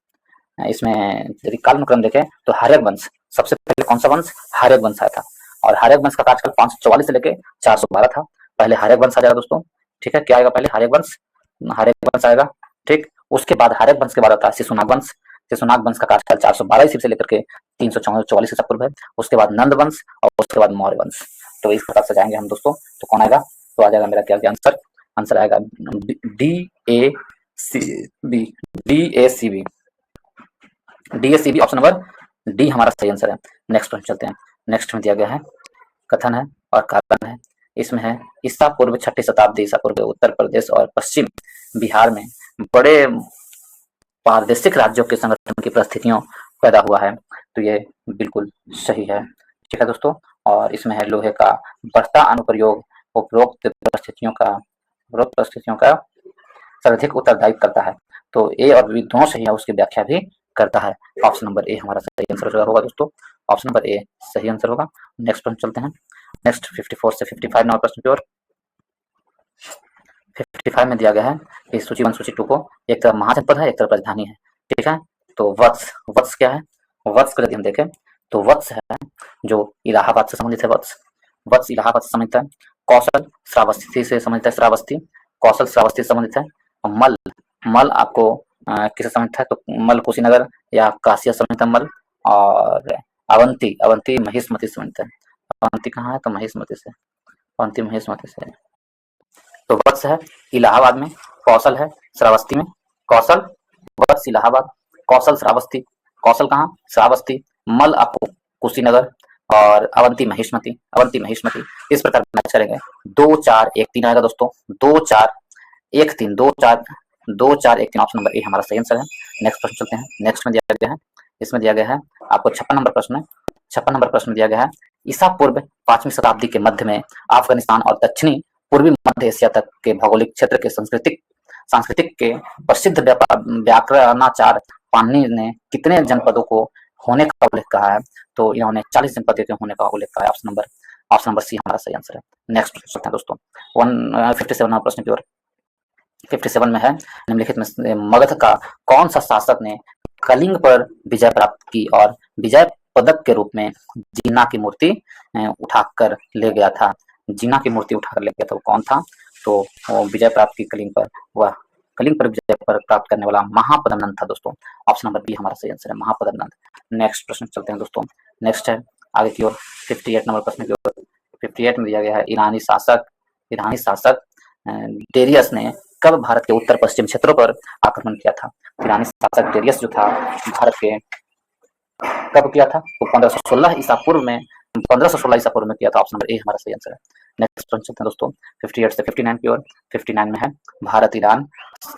इसमें यदि कालक्रम देखें तो हार्यक वंश, सबसे पहले कौन सा वंश, हार्यक वंश आया था। और हार्यक वंश का कार्यकाल 544 से लेके 412 था। पहले हार्यक वंश आ जाएगा दोस्तों। ठीक है, क्या आएगा पहले, हार्यक वंश आएगा। ठीक, उसके बाद हार्यक वंश के बाद आता है शिशुनाग वंश। शिशुनाग वंश का कार्यकाल 412 ईस्वी से लेकर के 344 ईसा पूर्व है। उसके बाद नंद वंश और उसके बाद मौर्य वंश। तो इस प्रकार से जाएंगे हम दोस्तों। तो कौन आएगा, तो आ जाएगा मेरा क्या आंसर, आंसर आएगा DACB। ऑप्शन नंबर डी हमारा सही आंसर है। नेक्स्ट प्रश्न चलते हैं। नेक्स्ट में दिया गया है कथन है और कारण है। इसमें है ईसा पूर्व 6ठी शताब्दी ईसा पूर्व उत्तर प्रदेश और पश्चिम बिहार में बड़े प्रादेशिक राज्यों के संगठन की परिस्थितियों पैदा हुआ है। तो ये बिल्कुल सही है। ठीक है दोस्तों, और इसमें है लोहे का बढ़ता अनुप्रयोग उपरोक्त परिस्थितियों का सर्वाधिक उत्तरदायित्व करता है। तो ए और बी दोनों सही है, उसकी व्याख्या भी करता है। ऑप्शन नंबर ए हमारा सही आंसर होगा दोस्तों। ऑप्शन नंबर ए सही आंसर होगा। नेक्स्ट प्रश्न चलते हैं। नेक्स्ट 54 से 55 नंबर प्रश्न की ओर। 55 में दिया गया है कि सूची 1 सूची 2 को एक तरफ महाजनपद है, एक तरफ राजधानी है। ठीक है, तो वत्स क्या है, वत्स को यदि हम देखें तो वत्स है जो इलाहाबाद से संबंधित है। वत्स इलाहाबाद से संबंधित है। कौशल श्रावस्ती से संबंधित है, कौशल श्रावस्ती से संबंधित है। और मल आपको किससे संबंधित है, तो मल कुशीनगर या काशिया संबंधित है मल। और अवंती महिष्मती से संबंधित है। अवंती कहाँ है, तो महिष्मती से, अवंती महिष्मती से। तो वत्स है इलाहाबाद में, कौशल है श्रावस्ती में। कौशल वत्स इलाहाबाद, कौशल श्रावस्ती, कौशल कहाँ, श्रावस्ती। मल आपको कुशीनगर और अवंती महिष्मती। इस प्रकार मैच करेंगे। 2 4 1 3 आएगा दोस्तों। 2 4 1 3 2 4 1 3 ऑप्शन नंबर ए हमारा सही आंसर है। नेक्स्ट प्रश्न चलते हैं। नेक्स्ट में दिया गया है, इसमें दिया गया है आपको 56 नंबर प्रश्न है। 56 नंबर प्रश्न दिया गया है ईसा पूर्व 5वीं शताब्दी के मध्य में अफगानिस्तान और दक्षिणी पूर्वी मध्य एशिया तक के भौगोलिक क्षेत्र के सांस्कृतिक के प्रसिद्ध व्याकरणाचार्य पाणिनि ने कितने जनपदों को होने का उल्लेख कहा है, तो इन्होंने 40 जनपदों के होने का उल्लेख कहा है। ऑप्शन नंबर सी हमारा सही आंसर है। नेक्स्ट चलते हैं दोस्तों 57 नंबर प्रश्न की ओर। 57 में है निम्नलिखित में मगध का कौन सा शासक ने कलिंग पर विजय प्राप्त की और विजय पदक के रूप में जीना की मूर्ति उठाकर ले गया था। जीना की मूर्ति उठाकर ले गया था, वो कौन था, तो विजय प्राप्त की कलिंग पर, वह कलिंग पर विजय पर प्राप्त करने वाला महापद्मनंद था दोस्तों। ऑप्शन नंबर बी हमारा सही आंसर है, महापद्मनंद। नेक्स्ट प्रश्न चलते हैं दोस्तों। नेक्स्ट है आगे की ओर 58 नंबर प्रश्न की ओर। 58 में दिया गया है ईरानी शासक डेरियस ने कब भारत के उत्तर पश्चिम क्षेत्रों पर आक्रमण किया था। ईरानी शासक डेरियस जो था भारत के कब किया था, तो 1516 ईसा पूर्व में किया था। ऑप्शन नंबर ए हमारा सही आंसर है। नेक्स्ट प्रश्न चलते हैं दोस्तों 58 से 59 की ओर। 59 में है भारत ईरान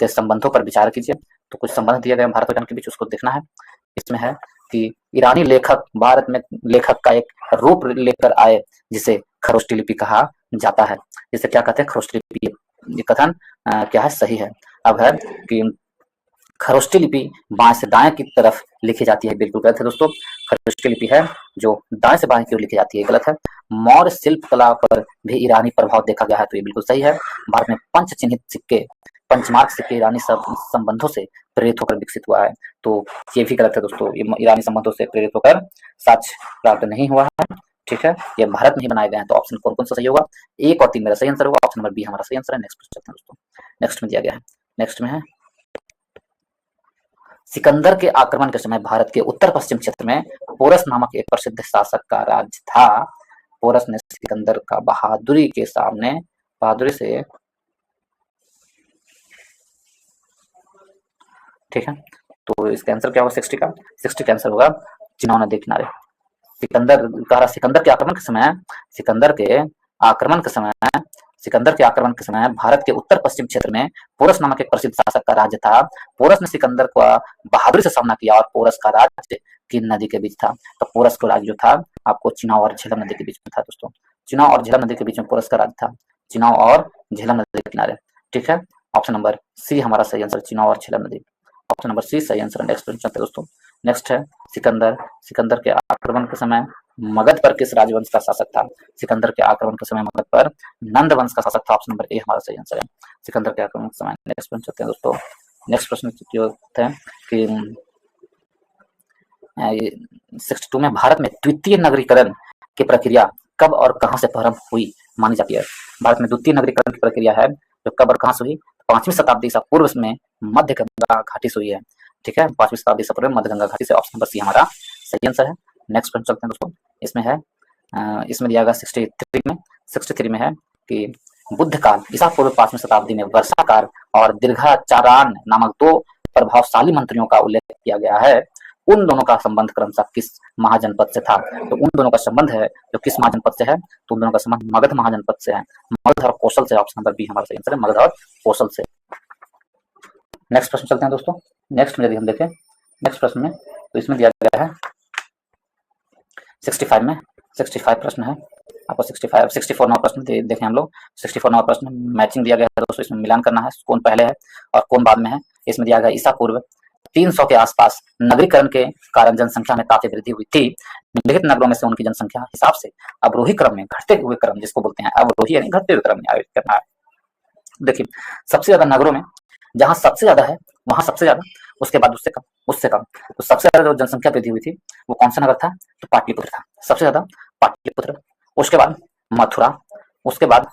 के संबंधों पर विचार कीजिए। तो कुछ संबंध दिए गए भारत और ईरान के बीच, उसको देखना है। इसमें है कि ईरानी लेखक भारत में लेखक का एक रूप लेकर आए जिसे खरोष्टी लिपि कहा जाता है। जिसे क्या कहते हैं, खरोष्टी लिपि। ये कथन क्या है, सही है। अब है कि खरोष्टी लिपि बाएं से दाएं की तरफ लिखी जाती है, बिल्कुल गलत है दोस्तों। खरोष्टी लिपि है जो दाएं से बाएं की ओर लिखी जाती है, गलत है। मौर्य शिल्प कला पर भी ईरानी प्रभाव देखा गया है, तो ये बिल्कुल सही है। भारत में पंच चिन्हित सिक्के पंचमार्क के ईरानी संबंधों से प्रेरित होकर विकसित हुआ है। तो ये भी गलत है दोस्तों, ये ईरानी संबंधों से प्रेरित होकर साक्ष्य प्राप्त नहीं हुआ है। ठीक है, ये भारत में ही बनाए गए हैं। तो ऑप्शन कौन कौन सा सही होगा? 1 और 3 मेरा सही आंसर होगा। ऑप्शन नंबर बी हमारा सही आंसर है। नेक्स्ट चलते हैं दोस्तों। नेक्स्ट में दिया गया है, नेक्स्ट में है सिकंदर के आक्रमण के समय भारत के उत्तर पश्चिम क्षेत्र में पोरस नामक एक प्रसिद्ध शासक का राज्य था। पोरस ने सिकंदर का बहादुरी से, ठीक है, तो इसका आंसर क्या होगा? 60 का 60 का आंसर होगा चिनाब नदी किनारे। सिकंदर के आक्रमण के समय भारत के उत्तर पश्चिम क्षेत्र में पोरस नामक एक प्रसिद्ध शासक का राज्य था। पोरस ने सिकंदर का बहादुरी से सामना किया और पोरस का राज्य किन नदी के बीच था? तो पोरस का राज्य जो था आपको चिनाब और झेलम नदी के बीच में था दोस्तों। चिनाब और झेलम नदी के बीच में पोरस का राज्य था, चिनाब और झेलम नदी के किनारे। ठीक है, ऑप्शन नंबर सी हमारा सही आंसर, चिनाब और झेलम नदी। ऑप्शन नंबर सी सही आंसर है। नेक्स्ट चलते हैं दोस्तों। नेक्स्ट है सिकंदर के आक्रमण के समय मगध पर किस राजवंश का शासक था? सिकंदर के आक्रमण के समय मगध पर नंद वंश का शासक था। ऑप्शन नंबर ए हमारा सही आंसर है, सिकंदर के आक्रमण के समय। नेक्स्ट प्रश्न चलते हैं दोस्तों। नेक्स्ट प्रश्न है कि 62 में भारत में द्वितीय नगरीकरण की प्रक्रिया कब और कहां से प्रारंभ हुई मानी जाती है? भारत में द्वितीय नगरीकरण की प्रक्रिया है जो कब और कहां से हुई? 5वीं शताब्दी ईसा पूर्व में मध्य गंगा घाटी से हुई है। ठीक है, 5वीं शताब्दी ईसा पूर्व में मध्य गंगा घाटी से। ऑप्शन नंबर सी हमारा सही आंसर है। नेक्स्ट प्रश्न चलते हैं दोस्तों। इसमें दिया गया 63 में है कि बुद्ध काल ईसा पूर्व 5वीं शताब्दी में वर्षाकार और दीर्घाचारान नामक 2 प्रभावशाली मंत्रियों का उल्लेख किया गया है। उन दोनों का संबंध क्रमशः किस महाजनपद से था? तो उन दोनों का संबंध है जो किस महाजनपद से है? तो उन दोनों का संबंध मगध महाजनपद से है, मगध और कौशल से। ऑप्शन नंबर बी हमारा सही आंसर है, मगध और कौशल से। नेक्स्ट प्रश्न चलते हैं दोस्तों। नेक्स्ट में यदि हम देखें नेक्स्ट प्रश्न में, तो इसमें दिया गया है 65 प्रश्न है आपको। 64 नंबर प्रश्न देखें हम लोग। 64 नंबर प्रश्न मैचिंग दिया गया है दोस्तों, इसमें मिलान करना है कौन पहले है और कौन बाद में है। इसमें दिया गया ईसा पूर्व 300 के आसपास नगरीकरण के कारण जनसंख्या में काफी वृद्धि हुई थी। निम्नलिखित नगरों में से उनकी जनसंख्या हिसाब से अवरोही क्रम में, घटते हुए क्रम जिसको बोलते हैं, अवरोही यानी घटते हुए क्रम में आयोजित करना है। देखिए, सबसे ज्यादा नगरों में जहां सबसे ज्यादा है वहां सबसे ज्यादा, उसके बाद उससे कम। तो सबसे ज्यादा जो जनसंख्या वृद्धि हुई थी वो कौन सा नगर था? तो पाटलिपुत्र था, सबसे ज्यादा पाटलिपुत्र। उसके बाद मथुरा, उसके बाद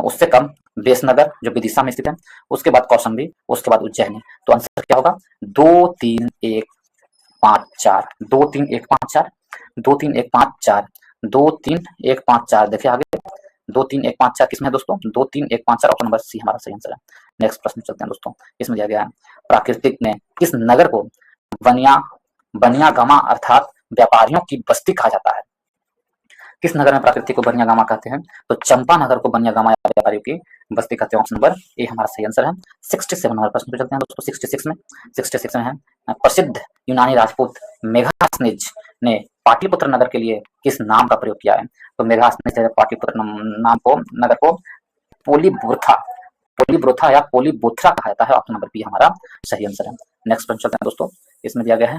उससे कम बेसनगर जो विदिशा में स्थित है, उसके बाद कौशाम्बी, उसके बाद उज्जैनी। तो आंसर क्या होगा? 2 3 1 5 4, 2 3 1 5 4, 2 3 1 5 4, 2 3 1 5 4। देखिए आगे 2 3 1 5 4 किसमें है दोस्तों? 2 3 1 5 4। ऑप्शन नंबर सी हमारा सही आंसर है। नेक्स्ट प्रश्न चलते हैं दोस्तों। इसमें दिया गया है प्राकृतिक ने किस नगर को बनियागामा अर्थात व्यापारियों की बस्ती कहा जाता है? किस नगर में प्राकृतिक को बनियागामा कहते हैं? तो चंपा नगर को बनियागामा या व्यापारियों की बस्ती कहते हैं। ऑप्शन नंबर ए हमारा सही आंसर है। 67 नंबर प्रश्न पे चलते हैं दोस्तों। 66 में है प्रसिद्ध यूनानी राजपूत मेघासनिज ने पाटलिपुत्र नगर के लिए किस नाम का प्रयोग किया है? तो मेघासनिज ने पाटलिपुत्र नाम को, नगर को पोलीब्रोथा या पोलीबोथ्रा कहा जाता है। ऑप्शन नंबर बी हमारा सही आंसर है। नेक्स्ट प्रश्न चलते हैं दोस्तों। इसमें दिया गया है,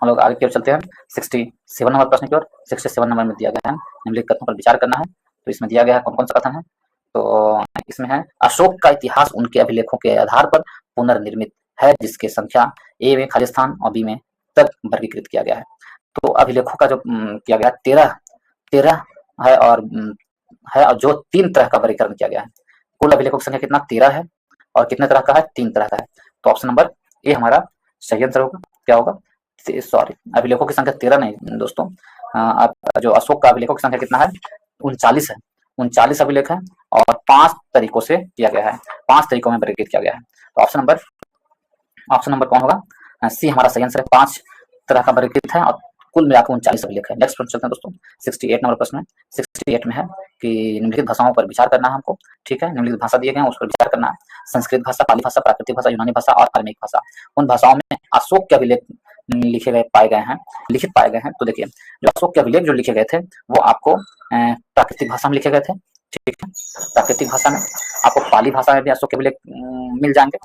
हम लोग आगे की ओर चलते हैं 67 नंबर प्रश्न की ओर। 67 नंबर में दिया गया है निम्नलिखित कथनों पर विचार करना है। तो इसमें दिया गया है कौन कौन सा कथन है? तो इसमें है अशोक का इतिहास उनके अभिलेखों के आधार पर पुनर्निर्मित है, जिसके संख्या ए में खालिस्तान और बी में तक वर्गीकृत किया गया है। तो अभिलेखों का जो किया गया 13 है और जो 3 तरह का वर्गीकरण किया गया है। कुल अभिलेखों की संख्या कितना? 13 है और कितने तरह का है? 3 तरह का है। तो ऑप्शन नंबर ए हमारा सही आंसर होगा। क्या होगा? सॉरी, अभिलेखों की संख्या 13 नहीं दोस्तों, जो अशोक का अभिलेखों की संख्या कितना है? 39 है। 39 अभिलेख है और 5 तरीकों से किया गया है, 5 तरीकों में वर्गीकृत किया गया है। तो ऑप्शन नंबर कौन होगा? सी हमारा सही आंसर है। 5 तरह का वर्गीकृत है और कुल मिलाकर 39 अभिलेख है। नेक्स्ट प्रश्न चलते हैं दोस्तों। 68 नंबर प्रश्न है। 68 में है कि निम्नलिखित भाषाओं पर विचार करना है हमको। ठीक है, निम्नलिखित भाषा दिए गए हैं उस पर विचार करना है। संस्कृत भाषा, पाली भाषा, प्राकृतिक भाषा, यूनानी भाषा और अरमेक भाषा। उन भाषाओं में अशोक के अभिलेख लिखित पाए गए हैं। तो देखिए, जो अशोक के अभिलेख जो लिखे गए थे वो आपको प्राकृतिक भाषा में लिखे गए थे। ठीक है, प्राकृतिक भाषा में आपको पाली भाषा में भी अशोक के अभिलेख मिल जाएंगे।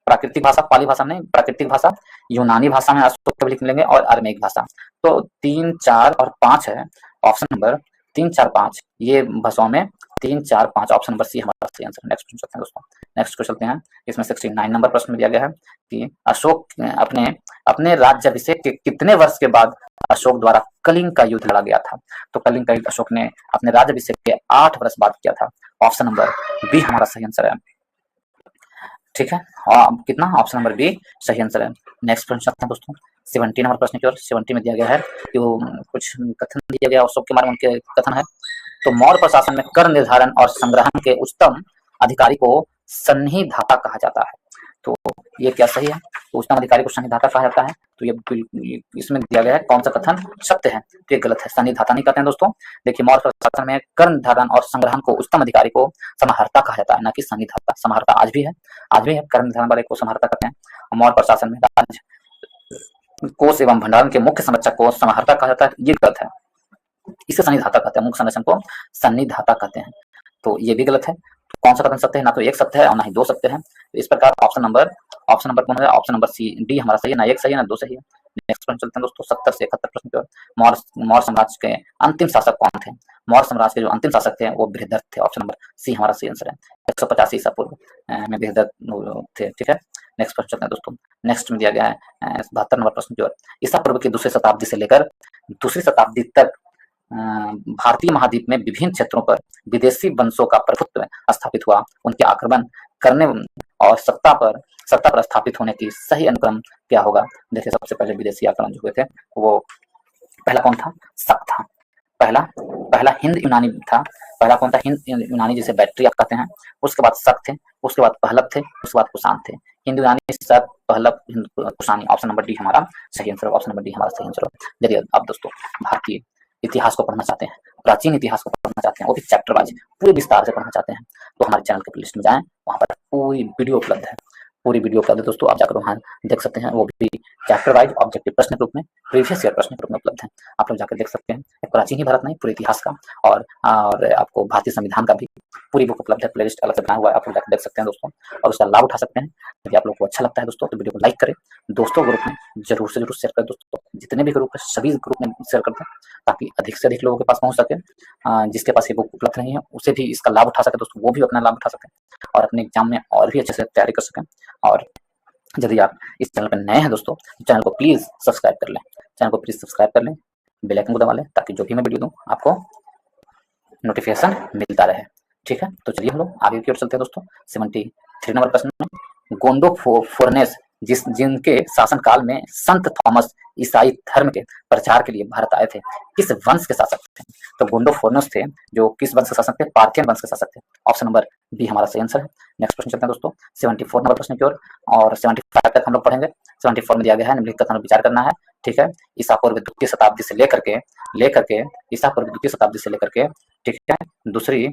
प्राकृतिक भाषा, पाली भाषा नहीं, प्राकृतिक भाषा, यूनानी भाषा में अशोक के अभिलेख मिलेंगे और अरमेक भाषा। तो 3 4 और 5 है। ऑप्शन नंबर 3 4 5 ये भाषाओं में 3, 4, 5 ऑप्शन नंबर सी हमारा सही आंसर। नेक्स्ट क्वेश्चन चलते हैं दोस्तों। नेक्स्ट क्वेश्चन चलते हैं। इसमें 69 नंबर प्रश्न में दिया गया है कि अशोक अपने अपने राज्याभिषेक के कितने वर्ष के बाद अशोक द्वारा कलिंग का युद्ध लड़ा गया था? तो कलिंग का युद्ध अशोक ने अपने राज्याभिषेक के 8 वर्ष बाद किया था। ऑप्शन नंबर बी हमारा सही आंसर है। ठीक है, कितना? ऑप्शन नंबर बी सही आंसर है। नेक्स्ट प्रश्न चलते हैं दोस्तों 70 नंबर प्रश्न की ओर। 70 में दिया गया है कि वो कुछ कथन दिया गया अशोक के बारे में, उनके कथन है। तो मौर्य प्रशासन में कर निर्धारण और संग्रहण के उच्चतम अधिकारी को संनिधाता कहा जाता है। तो ये क्या सही है? तो उच्चतम अधिकारी को संनिधाता कहा जाता है। तो ये इसमें दिया गया है कौन सा कथन सत्य है? तो ये गलत है, संनिधाता नहीं कहते हैं दोस्तों। देखिए, मौर्य प्रशासन में कर निर्धारण और संग्रहण को उच्चतम अधिकारी को समाहर्ता कहा जाता है, ना कि संनिधाता। समाहर्ता आज भी है, कर निर्धारण वाले को समाहर्ता कहते हैं। मौर्य प्रशासन में राज्य कोष एवं भंडारण के मुख्य संरक्षक को समाहर्ता कहा जाता है। ये गलत है, इसे संनिधाता कहते हैं। मुख्य संरक्षक को संनिधाता कहते हैं। तो ये भी गलत है। तो कौन सा कथन सत्य है? ना तो एक सत्य है और ना ही दो सत्य है। तो इस प्रकार ऑप्शन नंबर कौन है? ऑप्शन नंबर सी डी हमारा सही है। ना एक सही है ना दो सही है। नेक्स्ट प्रश्न चलते हैं दोस्तों 70 से 71 प्रश्न की ओर। मौर्य साम्राज्य के अंतिम शासक कौन थे? मौर्य साम्राज्य के जो अंतिम शासक थे वो बृहदत्त थे। ऑप्शन नंबर सी हमारा सही आंसर है। 185 ईसा पूर्व में बृहदत्त थे। ठीक है, नेक्स्ट प्रश्न चलते हैं दोस्तों। नेक्स्ट में दिया गया है 72 नंबर प्रश्न की ओर। ईसा पूर्व की दूसरी शताब्दी से लेकर दूसरी शताब्दी तक भारतीय महाद्वीप में विभिन्न क्षेत्रों पर विदेशी वंशों का प्रभुत्व स्थापित हुआ। उनके आक्रमण करने और सत्ता पर स्थापित होने की सही अनुक्रम क्या होगा? देखिए, सबसे पहले विदेशी आक्रमण जो हुए थे वो पहला कौन था? शक था। पहला हिंद यूनानी था। पहला कौन था? हिंद यूनानी, जिसे बैक्ट्रिया कहते हैं। उसके बाद शक थे, उसके बाद पहलव थे, उसके बाद कुषाण थे। हिंद यूनानी, शक, पहलव, कुषाणी। ऑप्शन नंबर डी हमारा सही आंसर। ऑप्शन नंबर डी हमारा सही आंसर। यदि आप दोस्तों भारतीय इतिहास को पढ़ना चाहते हैं, प्राचीन इतिहास को पढ़ना चाहते हैं, वो भी चैप्टर वाइज पूरे विस्तार से पढ़ना चाहते हैं, तो हमारे चैनल के प्लेलिस्ट में जाएं, वहाँ पर पूरी वीडियो उपलब्ध है। पूरी वीडियो उपलब्ध है दोस्तों, आप जाकर वहाँ देख सकते हैं। वो भी चैप्टर वाइज ऑब्जेक्टिव प्रश्न के रूप में, प्रीवियस ईयर प्रश्न के रूप में उपलब्ध है। आप लोग जाकर देख सकते हैं। एक प्राचीन ही भारत नहीं, पूरे इतिहास का और आपको भारतीय संविधान का भी पूरी बुक उपलब्ध है। प्लेलिस्ट अलग से बना हुआ है, आप लोग जाकर देख सकते हैं दोस्तों, और उसका लाभ उठा सकते हैं। यदि आप लोग को अच्छा लगता है दोस्तों, तो वीडियो को लाइक करें, दोस्तों ग्रुप में जरूर से जरूर शेयर करें दोस्तों। जितने भी ग्रुप है सभी ग्रुप में शेयर कर दें, ताकि अधिक से अधिक लोगों के पास पहुंच सके। जिसके पास ये बुक उपलब्ध नहीं है उसे भी इसका लाभ उठा सके दोस्तों, वो भी अपना लाभ उठा सके और अपने एग्जाम में और भी अच्छे से तैयारी कर सकें। और यदि आप इस चैनल पर नए हैं दोस्तों, चैनल को प्लीज सब्सक्राइब कर लें, बेल आइकन को दबा लें, ताकि जो भी मैं वीडियो दूं आपको नोटिफिकेशन मिलता रहे। ठीक है, तो चलिए हम लोग आगे की ओर चलते हैं दोस्तों। 73 नंबर प्रश्न में गोंडोफोरनेस जिनके शासनकाल में संत थॉमस ईसाई धर्म के प्रचार के लिए भारत आए थे, किस वंश के शासक थे? तो गोंडोफोरनेस थे जो किस वंश के शासक थे? पार्थियन वंश के शासक थे। ऑप्शन नंबर बी हमारा सही आंसर है। नेक्स्ट प्रश्न चलते हैं दोस्तों 74 नंबर प्रश्न की ओर, और 75 तक हम लोग पढ़ेंगे। 74 में दिया गया है निम्नलिखित कथनों पर विचार करना है। ठीक है, ईसा पूर्व द्वितीय शताब्दी से लेकर के ईसा पूर्व द्वितीय शताब्दी से लेकर के ठीक है दूसरी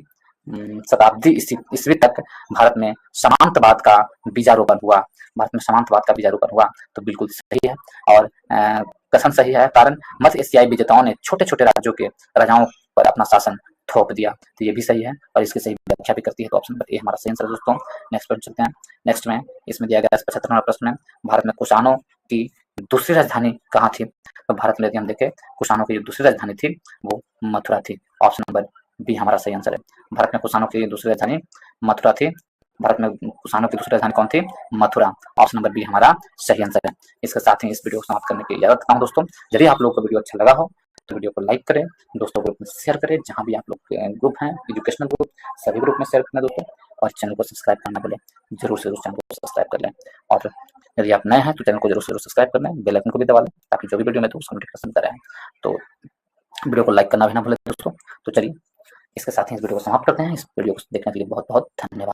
शताब्दी ईस्वी तक भारत में समांतवाद का बीजारोपण हुआ। तो बिल्कुल सही है और कथन सही है। कारण मध्य एशियाई विजेताओं ने छोटे छोटे राज्यों के राजाओं पर अपना शासन थोप दिया। तो ये भी सही है और इसकी सही व्याख्या भी करती है। तो ऑप्शन नंबर ए हमारा सही आंसर है दोस्तों। नेक्स्ट प्रश्न चलते हैं। नेक्स्ट में इसमें दिया गया 75 नंबर प्रश्न में भारत में कुषाणों की दूसरी राजधानी कहाँ थी? तो भारत में यदि हम देखें, कुषाणों की जो दूसरी राजधानी थी वो मथुरा थी। ऑप्शन नंबर बी हमारा सही आंसर है। भारत में कुषाणों की दूसरी राजधानी मथुरा थी। भारत में कुषाणों की दूसरी राजधानी कौन थी? मथुरा। ऑप्शन नंबर बी हमारा सही आंसर है। इसके साथ ही इस वीडियो को समाप्त करने की इजाजत चाहता हूं दोस्तों। यदि आप लोगों को वीडियो अच्छा लगा हो तो वीडियो को लाइक करें, दोस्तों ग्रुप में शेयर करें, जहां भी आप लोग ग्रुप हैं, एजुकेशनल ग्रुप, सभी ग्रुप में शेयर करना दोस्तों। और चैनल को सब्सक्राइब करना भूलें, जरूर से जरूर चैनल को सब्सक्राइब कर लें। और यदि आप नए हैं तो चैनल को जरूर से जरूर सब्सक्राइब कर लें, बेल आइकन को भी दबा लें, ताकि जो भी वीडियो में तो उसका नोटिफिकेशन मिलता रहे। तो वीडियो को लाइक करना भी ना भूलें दोस्तों। तो चलिए इसके साथ ही इस वीडियो को समाप्त करते हैं। इस वीडियो को देखने के लिए बहुत बहुत धन्यवाद।